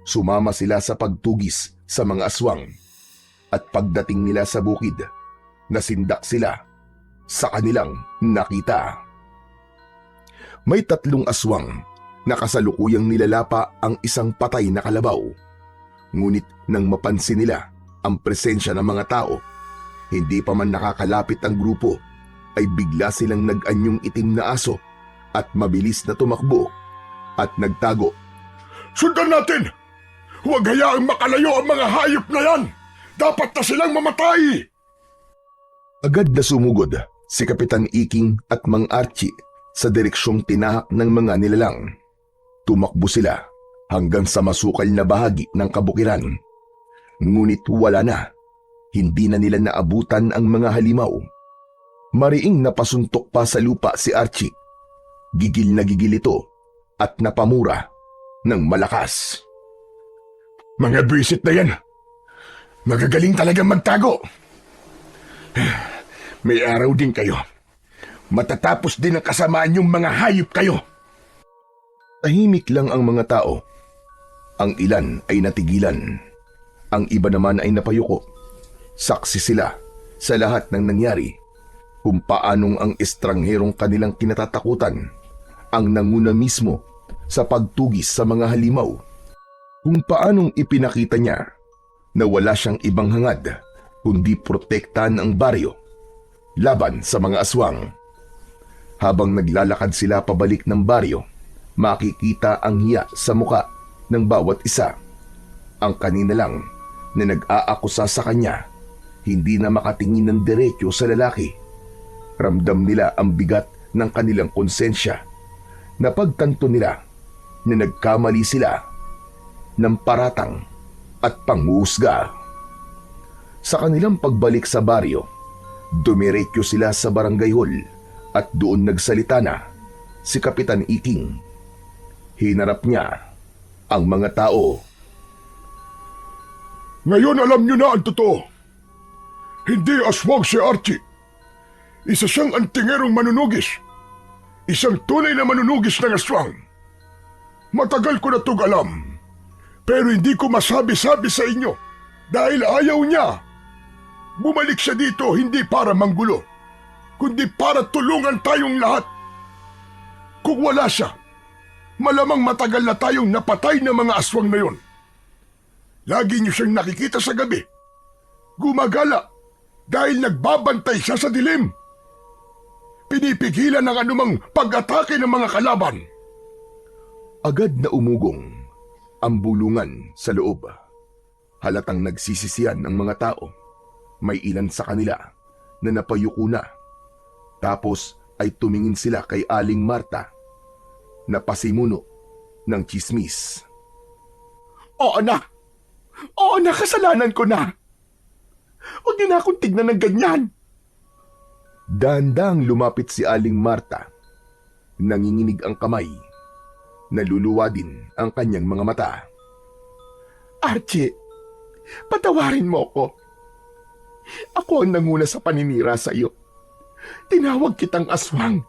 Sumama sila sa pagtugis sa mga aswang. At pagdating nila sa bukid, nasindak sila sa kanilang nakita. May 3 aswang na kasalukuyang nilalapa ang isang patay na kalabaw. Ngunit nang mapansin nila ang presensya ng mga tao, hindi pa man nakakalapit ang grupo, ay bigla silang nag-anyong itim na aso at mabilis na tumakbo at nagtago. Sundan natin! Huwag hayaang makalayo ang mga hayop na yan! Dapat na silang mamatay! Agad na sumugod si Kapitan Iking at Mang Archie sa direksyong tinahak ng mga nilalang. Tumakbo sila hanggang sa masukal na bahagi ng kabukiran. Ngunit wala na. Hindi na nila naabutan ang mga halimaw. Mariing napasuntok pa sa lupa si Archie. Gigil na gigil ito at napamura ng malakas. Mga bisit na yan! Magagaling talagang magtago! May araw din kayo. Matatapos din ang kasamaan yung mga hayop kayo. Tahimik lang ang mga tao. Ang ilan ay natigilan. Ang iba naman ay napayuko. Saksi sila sa lahat ng nangyari, kung paanong ang estrangherong kanilang kinatatakutan ang nanguna mismo sa pagtugis sa mga halimaw. Kung paanong ipinakita niya na wala siyang ibang hangad kundi protektahan ang baryo laban sa mga aswang. Habang naglalakad sila pabalik ng baryo, makikita ang hiya sa muka ng bawat isa. Ang kanina lang na nag-aakusa sa kanya, hindi na makatingin ng diretso sa lalaki. Ramdam nila ang bigat ng kanilang konsensya. Napagtanto nila na nagkamali sila ng paratang at panghuhusga. Sa kanilang pagbalik sa baryo, dumiretso sila sa barangay hall at doon nagsalita na si Kapitan Iking. Hinarap niya ang mga tao. Ngayon alam nyo na ang totoo. Hindi aswang si Archie. Isa siyang antingerong manunugis. Isang tunay na manunugis ng aswang. Matagal ko na itong alam. Pero hindi ko masabi-sabi sa inyo dahil ayaw niya. Bumalik siya dito hindi para manggulo, kundi para tulungan tayong lahat. Kung wala siya, malamang matagal na tayong napatay ng mga aswang na yon. Lagi niyo siyang nakikita sa gabi. Gumagala dahil nagbabantay siya sa dilim. Pinipigilan ng anumang pag-atake ng mga kalaban. Agad na umugong ang bulungan sa loob. Halatang nagsisisiyan ang mga tao. May ilan sa kanila na napayuko na. Tapos ay tumingin sila kay Aling Marta na pasimuno ng tsismis. Oo na! Oo na, kasalanan ko na! Huwag niyo na akong tignan ng ganyan! Dahan-dahang lumapit si Aling Marta. Nanginginig ang kamay. Naluluwa din ang kanyang mga mata. Archie, patawarin mo ako. Ako ang nanguna sa paninira sa iyo. Tinawag kitang aswang.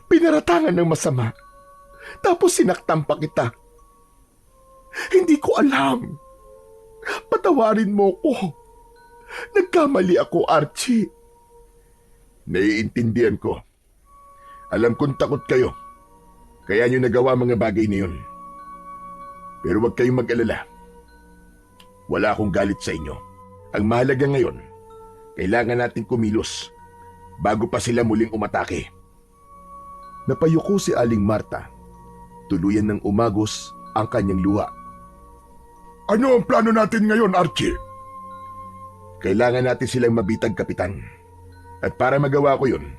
Pinaratangan ng masama. Tapos sinaktan pa kita. Hindi ko alam. Patawarin mo ko. Nagkamali ako, Archie. Naiintindihan ko. Alam kong takot kayo. Kaya nyo nagawa mga bagay na yun. Pero huwag kayong mag-alala. Wala akong galit sa inyo. Ang mahalaga ngayon, kailangan natin kumilos bago pa sila muling umatake. Napayuko si Aling Marta. Tuluyan ng umagos ang kanyang luha. Ano ang plano natin ngayon, Archie? Kailangan natin silang mabitag, Kapitan. At para magawa ko yun,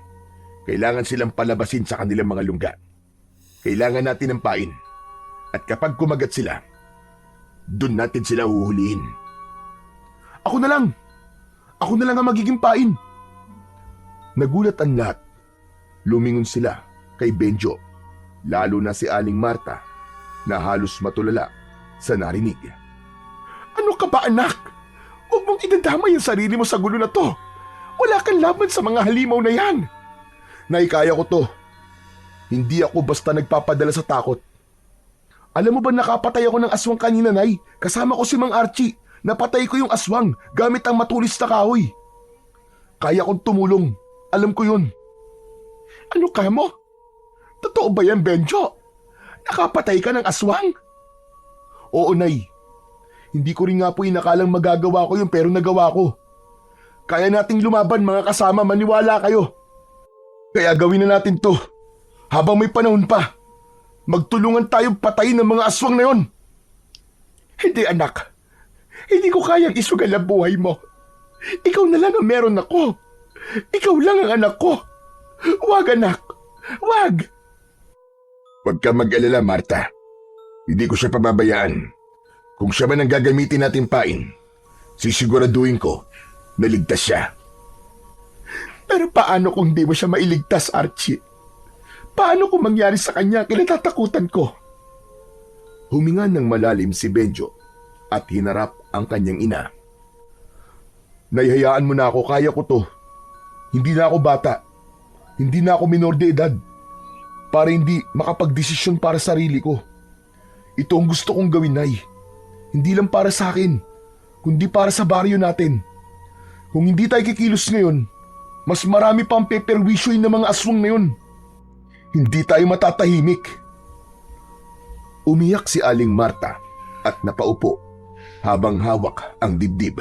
kailangan silang palabasin sa kanilang mga lungga. Kailangan natin ng pain. At kapag kumagat sila, dun natin sila huhulihin. Ako na lang! Ako na lang ang magiging pain! Nagulat ang lahat. Lumingon sila kay Benjo, lalo na si Aling Marta na halos matulala sa narinig. Ano ka ba, anak? Huwag mong idadamay ang sarili mo sa gulo na to. Wala kang laban sa mga halimaw na yan. Nay, kaya ko to. Hindi ako basta nagpapadala sa takot. Alam mo ba nakapatay ako ng aswang kanina, Nay? Kasama ko si Mang Archie. Napatay ko yung aswang gamit ang matulis na kahoy. Kaya kong tumulong. Alam ko yun. Ano ka mo? Totoo ba yan, Benjo? Nakapatay ka ng aswang? Oo, Nay. Hindi ko rin nga po inakalang magagawa ko yun pero nagawa ko. Kaya nating lumaban, mga kasama, maniwala kayo. Kaya gawin na natin to. Habang may panahon pa. Magtulungan tayong patayin ng mga aswang na yon. Hindi, anak. Hindi ko kayang isugal ang buhay mo. Ikaw na lang ang meron ako. Ikaw lang ang anak ko. Wag, anak. Wag. Huwag ka mag-alala, Marta. Hindi ko siya pababayaan. Kung siya man ang gagamitin natin pain, sisiguraduhin ko na ligtas siya. Pero paano kung di mo siya mailigtas, Archie? Paano kung mangyari sa kanya ang kinatatakutan ko? Huminga ng malalim si Benjo at hinarap ang kanyang ina. Nahihayaan mo na ako, kaya ko to. Hindi na ako bata. Hindi na ako minor de edad. Para hindi makapagdesisyon para sa sarili ko. Ito ang gusto kong gawin, Nay. Hindi lang para sa akin, kundi para sa baryo natin. Kung hindi tayo kikilos ngayon, mas marami pang peperwisyoin ng mga aswang na yun. Hindi tayo matatahimik. Umiyak si Aling Marta at napaupo habang hawak ang dibdib.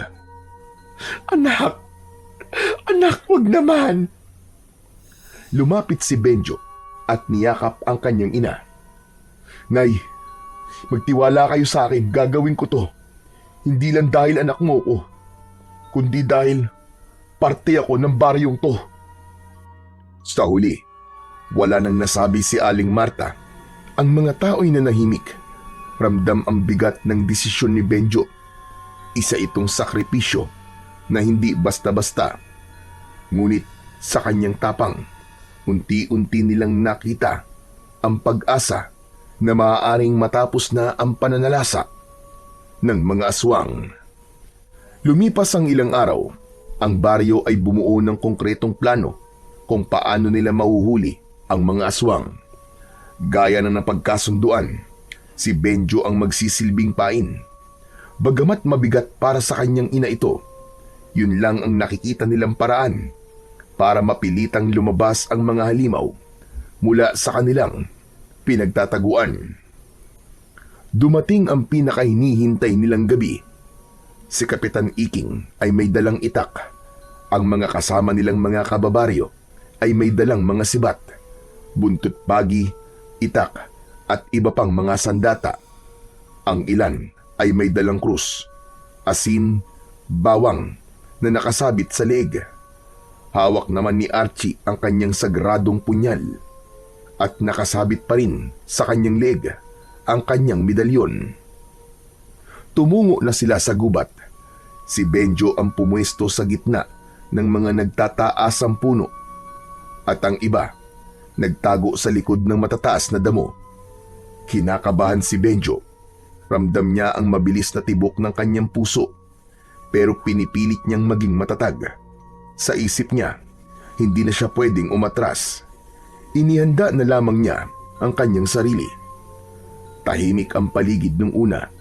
Anak! Anak, wag naman! Lumapit si Benjo at niyakap ang kanyang ina. Nay, magtiwala kayo sa akin, gagawin ko to. Hindi lang dahil anak mo ko, kundi dahil parte ako ng baryong to. Sa huli, wala nang nasabi si Aling Marta. Ang mga tao'y nanahimik. Ramdam ang bigat ng desisyon ni Benjo. Isa itong sakripisyo na hindi basta-basta. Ngunit sa kanyang tapang, unti-unti nilang nakita ang pag-asa na maaaring matapos na ang pananalasa ng mga aswang. Lumipas ang ilang araw, ang baryo ay bumuo ng konkretong plano kung paano nila mahuhuli ang mga aswang. Gaya na napagkasunduan, si Benjo ang magsisilbing pain. Bagamat mabigat para sa kanyang ina ito, yun lang ang nakikita nilang paraan para mapilitang lumabas ang mga halimaw mula sa kanilang pinagtataguan. Dumating ang pinakahinihintay nilang gabi. Si Kapitan Iking ay may dalang itak. Ang mga kasama nilang mga kababaryo ay may dalang mga sibat, buntot pagi, itak at iba pang mga sandata. Ang ilan ay may dalang krus, asin, bawang na nakasabit sa leeg. Hawak naman ni Archie ang kanyang sagradong punyal at nakasabit pa rin sa kanyang leeg ang kanyang medalyon. Tumungo na sila sa gubat. Si Benjo ang pumuesto sa gitna ng mga nagtataasang puno at ang iba nagtago sa likod ng matataas na damo. Kinakabahan si Benjo. Ramdam niya ang mabilis na tibok ng kanyang puso, pero pinipilit niyang maging matatag. Sa isip niya, hindi na siya pwedeng umatras. Inihanda na lamang niya ang kanyang sarili. Tahimik ang paligid nung una,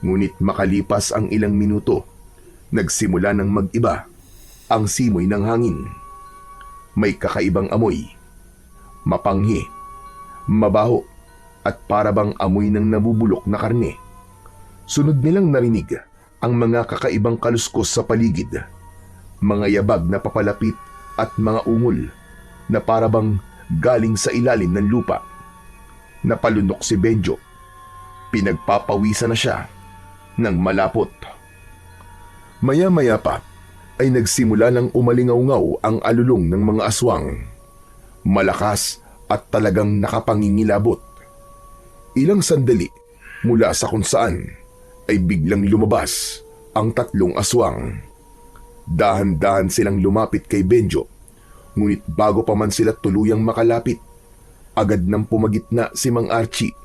ngunit makalipas ang ilang minuto, nagsimula ng mag-iba ang simoy ng hangin. May kakaibang amoy, mapanghi, mabaho, at parabang amoy ng nabubulok na karne. Sunod nilang narinig ang mga kakaibang kaluskos sa paligid, mga yabag na papalapit at mga ungol na parabang galing sa ilalim ng lupa. Napalunok si Benjo. Pinagpapawisan na siya ng malapot. Maya-maya pa ay nagsimula ng umalingaw-ngaw ang alulong ng mga aswang. Malakas at talagang nakapangingilabot. Ilang sandali mula sa kung saan ay biglang lumabas ang tatlong aswang. Dahan-dahan silang lumapit kay Benjo, ngunit bago pa man sila tuluyang makalapit, agad nang pumagitna si Mang Archie.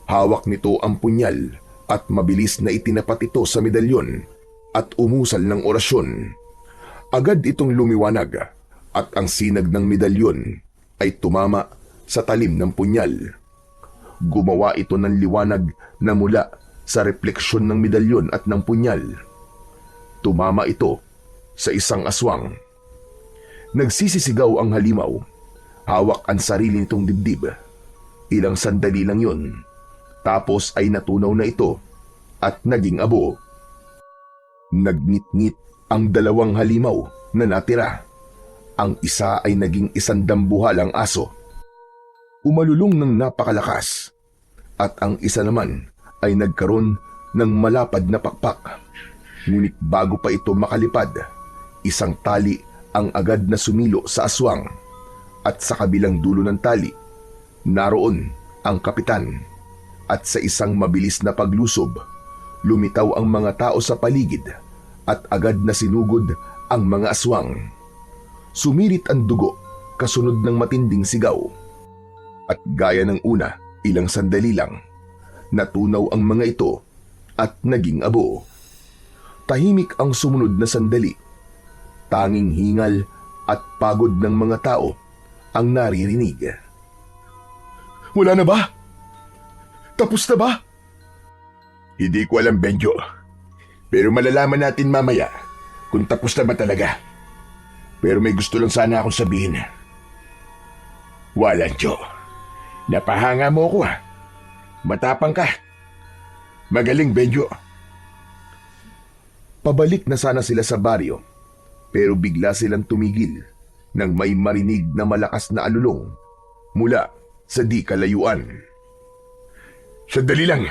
Hawak nito ang punyal at mabilis na itinapat ito sa medalyon at umusal ng orasyon. Agad itong lumiwanag at ang sinag ng medalyon ay tumama sa talim ng punyal. Gumawa ito ng liwanag na mula sa refleksyon ng medalyon at ng punyal. Tumama ito sa isang aswang. Nagsisisigaw ang halimaw. Hawak ang sarili nitong dibdib. Ilang sandali lang yun. Tapos ay natunaw na ito at naging abo. Nagnit-ngit ang dalawang halimaw na natira. Ang isa ay naging isandambuhalang aso. Umalulong ng napakalakas at ang isa naman ay nagkaroon ng malapad na pakpak. Ngunit bago pa ito makalipad, isang tali ang agad na sumilo sa aswang at sa kabilang dulo ng tali, naroon ang kapitan at sa isang mabilis na paglusob, lumitaw ang mga tao sa paligid at agad na sinugod ang mga aswang. Sumirit ang dugo kasunod ng matinding sigaw. At gaya ng una, ilang sandali lang, natunaw ang mga ito at naging abo. Tahimik ang sumunod na sandali. Tanging hingal at pagod ng mga tao ang naririnig. Wala na ba? Tapos na ba? Hindi ko alam, Benjo. Pero malalaman natin mamaya kung tapos na ba talaga. Pero may gusto lang sana akong sabihin. Walancho, napahanga mo ko ha. Matapang ka. Magaling, Benjo. Pabalik na sana sila sa baryo, pero bigla silang tumigil nang may marinig na malakas na alulong mula sa di kalayuan. Sandali lang.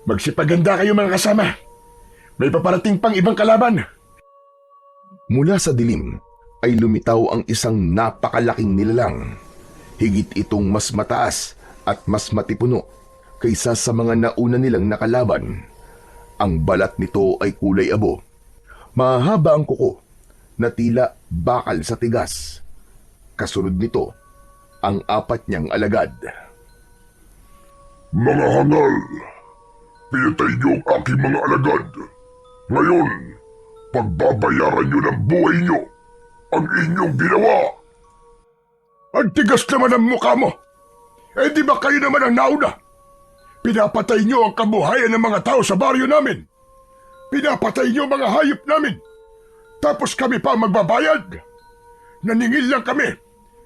Magsipaganda kayo mga kasama. May paparating pang ibang kalaban. Mula sa dilim ay lumitaw ang isang napakalaking nilalang. Higit itong mas mataas at mas matipuno kaysa sa mga nauna nilang nakalaban. Ang balat nito ay kulay abo. Mahaba ang kuko na tila bakal sa tigas. Kasunod nito, ang apat niyang alagad. Mga hangal, pinatay niyo ang aking mga alagad. Ngayon, pagbabayaran niyo ng buhay niyo ang inyong ginawa. Ang tigas naman ang mukha mo. Eh di ba kayo naman ang nauna? Pinapatay niyo ang kabuhayan ng mga tao sa baryo namin. Pinapatay niyo mga hayop namin. Tapos kami pa magbabayad. Naningil lang kami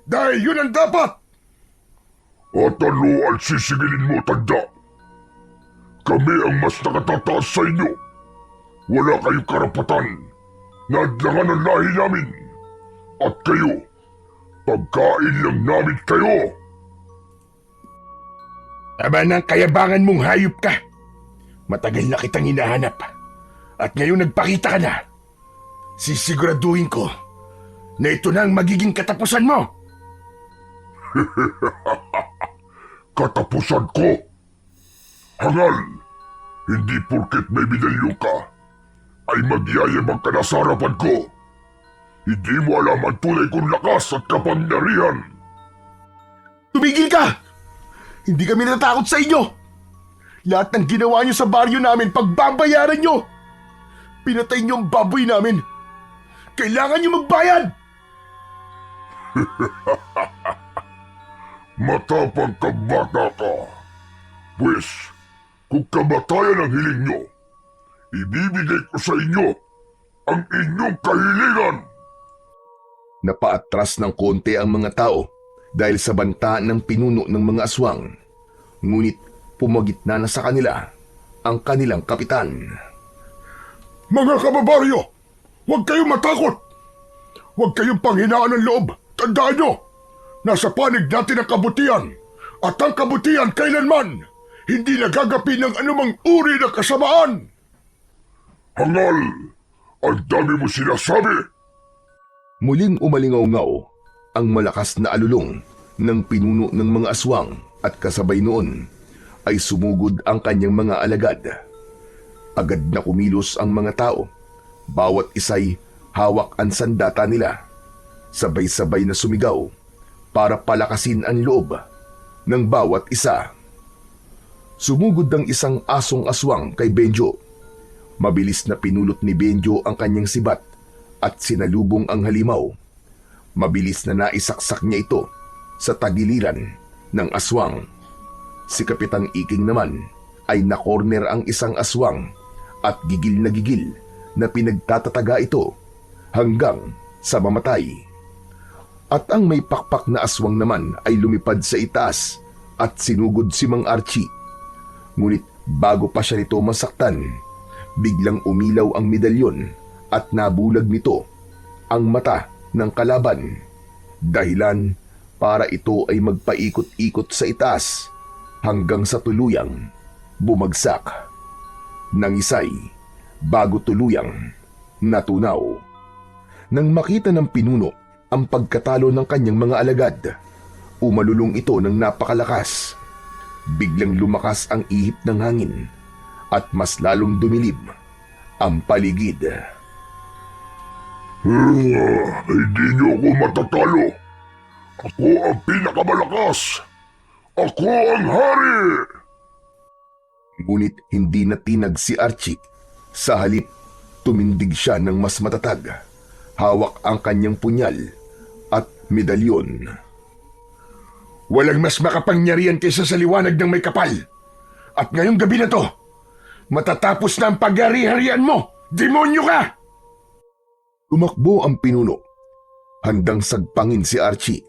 dahil yun ang dapat. At ano ang sisigilin mo, tanda? Kami ang mas nakatataas sa inyo. Wala kayong karapatan na adlangan ang lahi namin. At kayo, pagkain lang namin kayo. Tama ng kayabangan mong hayop ka. Matagal na kitang hinahanap. At ngayon nagpakita ka na. Sisiguraduhin ko na ito na ang magiging katapusan mo. Katapusan ko. Hangal, hindi porket may medalyo ka, ay magyayabang ka na sa harapan ko. Hindi mo alam ang tunay kong lakas at kapangyarihan. Tumigil ka! Hindi kami natatakot sa inyo! Lahat ng ginawa niyo sa baryo namin, pagbabayaran niyo! Pinatay niyo ang baboy namin! Kailangan niyo magbayad! Matapang ka bata ka. Pwes, kung kamatayan ang hiling nyo, ibibigay ko sa inyo ang inyong kahilingan. Napaatras ng konti ang mga tao dahil sa banta ng pinuno ng mga aswang. Ngunit pumagitna na sa kanila ang kanilang kapitan. Mga kababaryo, huwag kayong matakot. Huwag kayong panghinaan ng loob. Tandaan nyo, nasa panig natin ang kabutihan. At ang kabutihan kailanman hindi nagagapi ng anumang uri ng kasamaan. Hangal, ang dami mo sinasabi. Muling umalingaw-ngaw ang malakas na alulong ng pinuno ng mga aswang at kasabay noon ay sumugod ang kanyang mga alagad. Agad na kumilos ang mga tao, bawat isa'y hawak ang sandata nila. Sabay-sabay na sumigaw para palakasin ang loob ng bawat isa. Sumugod ang isang asong aswang kay Benjo. Mabilis na pinulot ni Benjo ang kanyang sibat at sinalubong ang halimaw. Mabilis na naisaksak niya ito sa tagiliran ng aswang. Si Kapitang Iking naman ay nakorner ang isang aswang at gigil na pinagtatataga ito hanggang sa mamatay. At ang may pakpak na aswang naman ay lumipad sa itaas at sinugod si Mang Archie. Ngunit bago pa siya nito masaktan, biglang umilaw ang medalyon at nabulag nito ang mata ng kalaban. Dahilan para ito ay magpaikot-ikot sa itaas hanggang sa tuluyang bumagsak. Nangisay bago tuluyang natunaw. Nang makita ng pinuno ang pagkatalo ng kanyang mga alagad, umalulong ito ng napakalakas. Biglang lumakas ang ihip ng hangin at mas lalong dumilib ang paligid. Hindi niyo ako matatalo. Ako ang pinakamalakas. Ako ang hari. Ngunit hindi natinag si Archie. Sa halip, tumindig siya ng mas matatag. Hawak ang kanyang punyal at medalyon. Walang mas makapangyarihan kaysa sa liwanag ng may kapal. At ngayong gabi na to, matatapos na ang pag-ari-harian mo! Demonyo ka! Tumakbo ang pinuno. Handang sagpangin si Archie.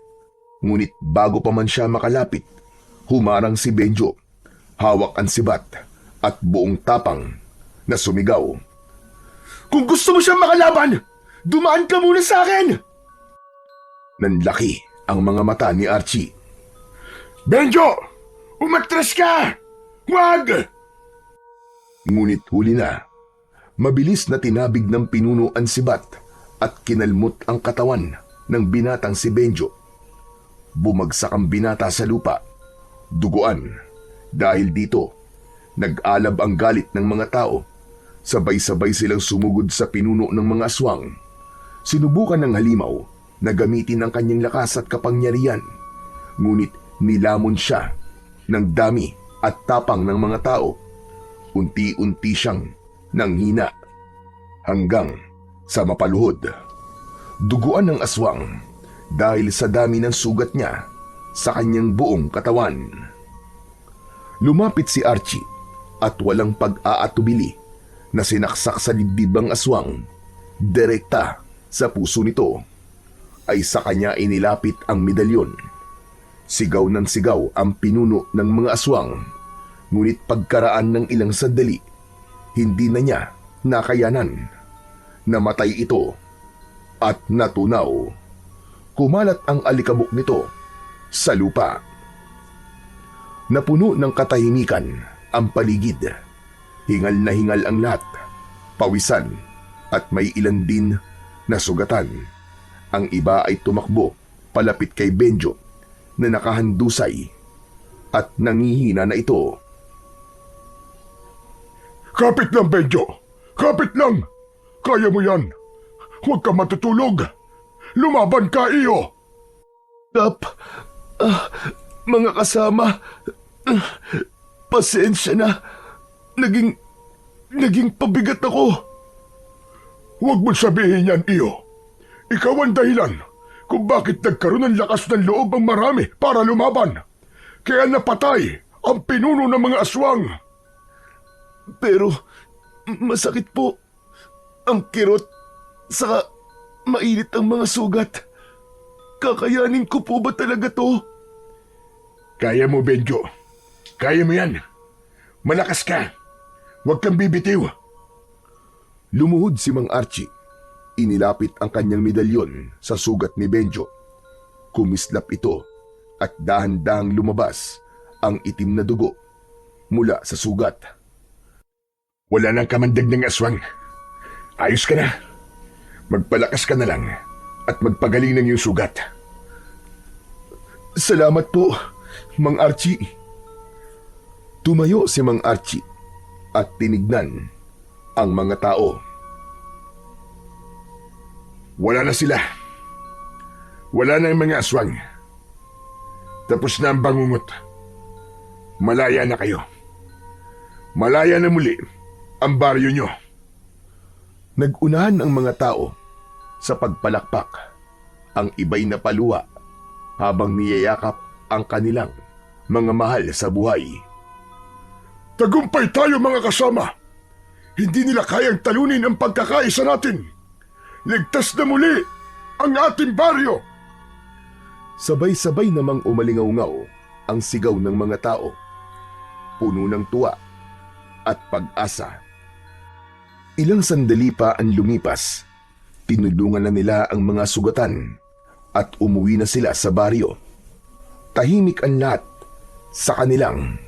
Ngunit bago pa man siya makalapit, humarang si Benjo. Hawak ang sibat at buong tapang na sumigaw. Kung gusto mo siyang makalaban, dumaan ka muna sa akin! Nanlaki ang mga mata ni Archie. Benjo! Umatras ka! Huwag! Ngunit huli na. Mabilis na tinabig ng pinuno ang sibat at kinalmot ang katawan ng binatang si Benjo. Bumagsak ang binata sa lupa. Duguan. Dahil dito, nag-alab ang galit ng mga tao. Sabay-sabay silang sumugod sa pinuno ng mga aswang. Sinubukan ng halimaw na gamitin ang kanyang lakas at kapangyarihan. Ngunit nilamon siya ng dami at tapang ng mga tao. Unti-unti siyang nanghina hanggang sa mapaluhod. Duguan ng aswang dahil sa dami ng sugat niya sa kanyang buong katawan. Lumapit si Archie at walang pag-aatubili na sinaksak sa dibdib ang aswang. Direkta sa puso nito ay sa kanya inilapit ang medalyon. Sigaw ng sigaw ang pinuno ng mga aswang, ngunit pagkaraan ng ilang sandali, hindi na niya nakayanan. Namatay ito at natunaw. Kumalat ang alikabok nito sa lupa. Napuno ng katahimikan ang paligid. Hingal na hingal ang lahat, pawisan at may ilan din na sugatan. Ang iba ay tumakbo palapit kay Benjo na nakahandusay at nangihina na ito. Kapit lang, Benjo! Kapit lang! Kaya mo yan! Huwag ka matutulog! Lumaban ka, iyo! Mga kasama, pasensya na. Naging pabigat ako. Huwag mo sabihin yan, iyo. Ikaw ang dahilan kung bakit nagkaroon ng lakas ng loob ang marami para lumaban. Kaya napatay ang pinuno ng mga aswang. Pero masakit po ang kirot, saka mainit ang mga sugat. Kakayanin ko po ba talaga to? Kaya mo, Benjo. Kaya mo yan. Malakas ka. Huwag kang bibitiw. Lumuhod si Mang Archie. Inilapit ang kanyang medalyon sa sugat ni Benjo. Kumislap ito at dahan-dahang lumabas ang itim na dugo mula sa sugat. Wala nang kamandag ng aswang. Ayos ka na. Magpalakas ka na lang at magpagaling ng iyong sugat. Salamat po, Mang Archie. Tumayo si Mang Archie at tinignan ang mga tao. Wala na sila. Wala na ang mga aswang. Tapos na ang bangungot. Malaya na kayo. Malaya na muli ang baryo nyo. Nagunahan ang mga tao sa pagpalakpak. Ang iba'y napaluwa habang niyayakap ang kanilang mga mahal sa buhay. Tagumpay tayo, mga kasama. Hindi nila kayang talunin ang pagkakaisa natin. Ligtas na muli ang ating baryo. Sabay-sabay namang umalingaw-ngaw ang sigaw ng mga tao. Puno ng tuwa at pag-asa. Ilang sandali pa ang lumipas. Tinulungan na nila ang mga sugatan at umuwi na sila sa baryo. Tahimik ang lahat sa kanilang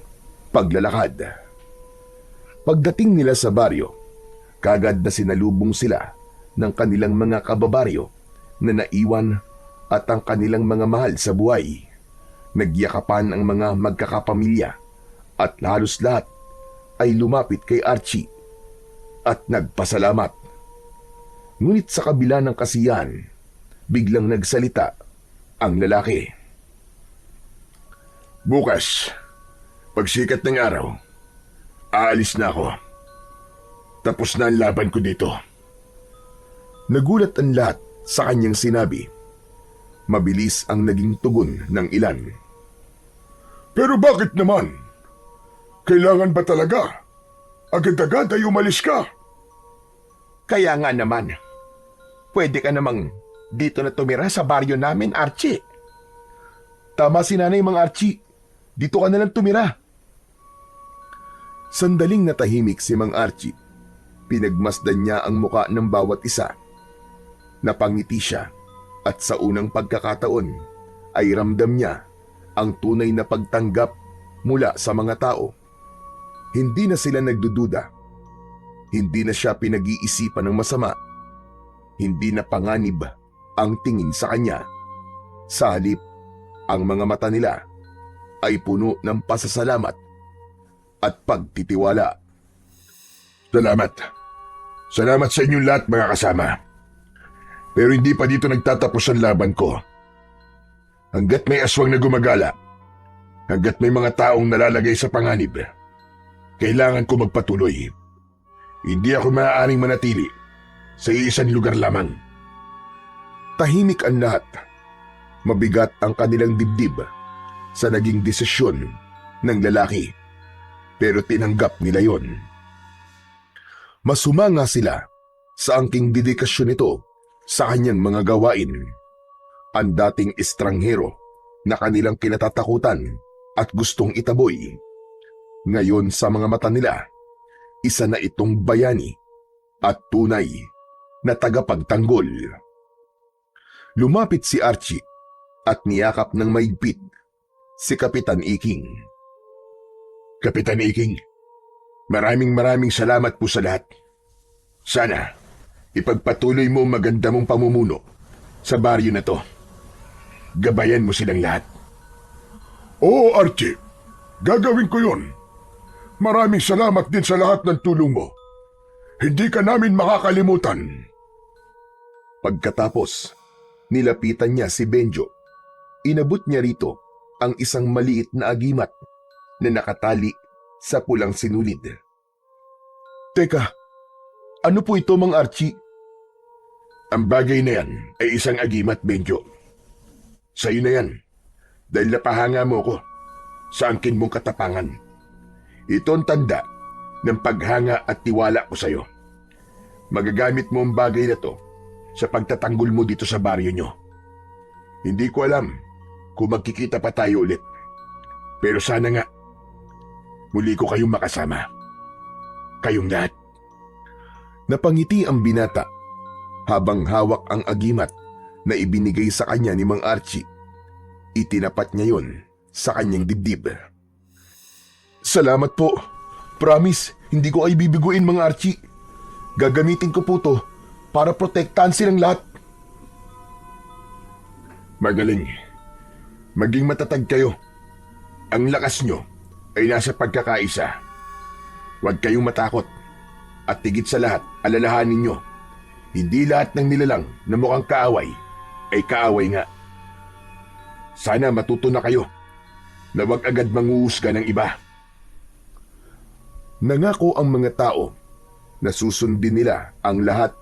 paglalakad. Pagdating nila sa baryo, kagad na sinalubong sila ng kanilang mga kababaryo na naiwan at ang kanilang mga mahal sa buhay. Nagyakapan ang mga magkakapamilya at halos lahat ay lumapit kay Archie at nagpasalamat. Ngunit sa kabila ng kasiyahan, biglang nagsalita ang lalaki. Bukas, pagsikat ng araw, aalis na ako. Tapos na ang laban ko dito. Nagulat ang lahat sa kanyang sinabi. Mabilis ang naging tugon ng ilan. Pero bakit naman? Kailangan ba talaga? Agad-agad ay umalis ka. Kaya nga naman, pwede ka namang dito na tumira sa baryo namin, Archie. Tama si Nanay, Mang Archie. Dito ka na lang tumira. Sandaling natahimik si Mang Archie. Pinagmasdan niya ang muka ng bawat isa. Napangiti siya at sa unang pagkakataon ay ramdam niya ang tunay na pagtanggap mula sa mga tao. Hindi na sila nagdududa. Hindi na siya pinag-iisipan ng masama. Hindi na panganib ang tingin sa kanya. Sa halip, ang mga mata nila ay puno ng pasasalamat at pagtitiwala. Salamat. Salamat sa inyong lahat, mga kasama. Pero hindi pa dito nagtatapos ang laban ko. Hanggat may aswang na gumagala, hanggat may mga taong nalalagay sa panganib, kailangan ko magpatuloy. Hindi ako maaaring manatili sa isang lugar lamang. Tahimik ang lahat. Mabigat ang kanilang dibdib sa naging desisyon ng lalaki. Pero tinanggap nila yon. Masumanga sila sa angking dedikasyon nito sa kanyang mga gawain. Ang dating estranghero na kanilang kinatatakutan at gustong itaboy. Ngayon sa mga mata nila, isa na itong bayani at tunay na tagapagtanggol. Lumapit si Archie at niyakap ng maigpit si Kapitan Iking. Kapitan Iking, maraming salamat po sa lahat. Sana, ipagpatuloy mo maganda mong pamumuno sa baryo na to. Gabayan mo silang lahat. Oo, Archie. Gagawin ko yon. Maraming salamat din sa lahat ng tulong mo. Hindi ka namin makakalimutan. Pagkatapos, nilapitan niya si Benjo. Inabot niya rito ang isang maliit na agimat na nakatali sa pulang sinulid. Teka, ano po ito, Mang Archie? Ang bagay na yan ay isang agimat, Benjo. Sa'yo na yan, dahil napahanga mo ko sa angkin mong katapangan. Ito ang tanda ng paghanga at tiwala ko sa'yo. Magagamit mo ang bagay na to sa pagtatanggol mo dito sa baryo nyo. Hindi ko alam kung magkikita pa tayo ulit. Pero sana nga, muli ko kayong makasama. Kayong lahat. Napangiti ang binata habang hawak ang agimat na ibinigay sa kanya ni Mang Archie. Itinapat niya yon sa kanyang dibdib. Salamat po. Promise, hindi ko ay bibiguin, Mang Archie. Gagamitin ko po to para protektahan silang lahat. Magaling. Maging matatag kayo. Ang lakas nyo ay nasa pagkakaisa. Huwag kayong matakot. At higit sa lahat, alalahanin nyo, hindi lahat ng nilalang na mukhang kaaway ay kaaway nga. Sana matuto na kayo na huwag agad manguhusga ng iba. Nangako ang mga tao na susundin nila ang lahat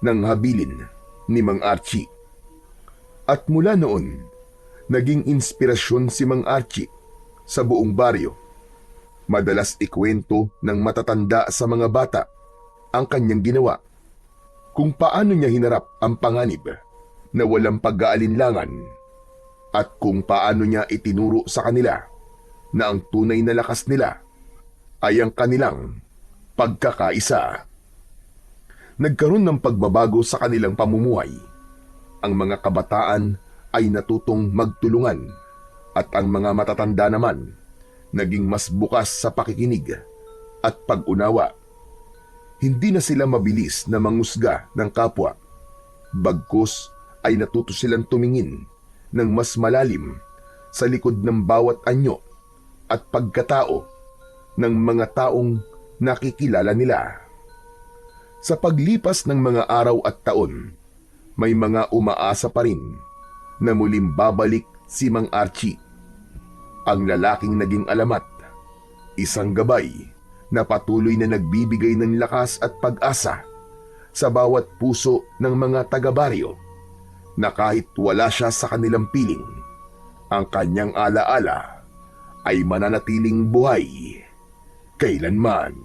ng habilin ni Mang Archie. At mula noon, naging inspirasyon si Mang Archie sa buong baryo. Madalas ikwento ng matatanda sa mga bata ang kanyang ginawa, kung paano niya hinarap ang panganib na walang pag-aalinlangan at kung paano niya itinuro sa kanila na ang tunay na lakas nila ay ang kanilang pagkakaisa. Nagkaroon ng pagbabago sa kanilang pamumuhay. Ang mga kabataan ay natutong magtulungan at ang mga matatanda naman naging mas bukas sa pakikinig at pag-unawa. Hindi na sila mabilis na mangusga ng kapwa. Bagkus ay natuto silang tumingin ng mas malalim sa likod ng bawat anyo at pagkatao ng mga taong nakikilala nila. Sa paglipas ng mga araw at taon, may mga umaasa pa rin na muling babalik si Mang Archie. Ang lalaking naging alamat, isang gabay na patuloy na nagbibigay ng lakas at pag-asa sa bawat puso ng mga taga-baryo na kahit wala siya sa kanilang piling, ang kanyang alaala ay mananatiling buhay kailanman.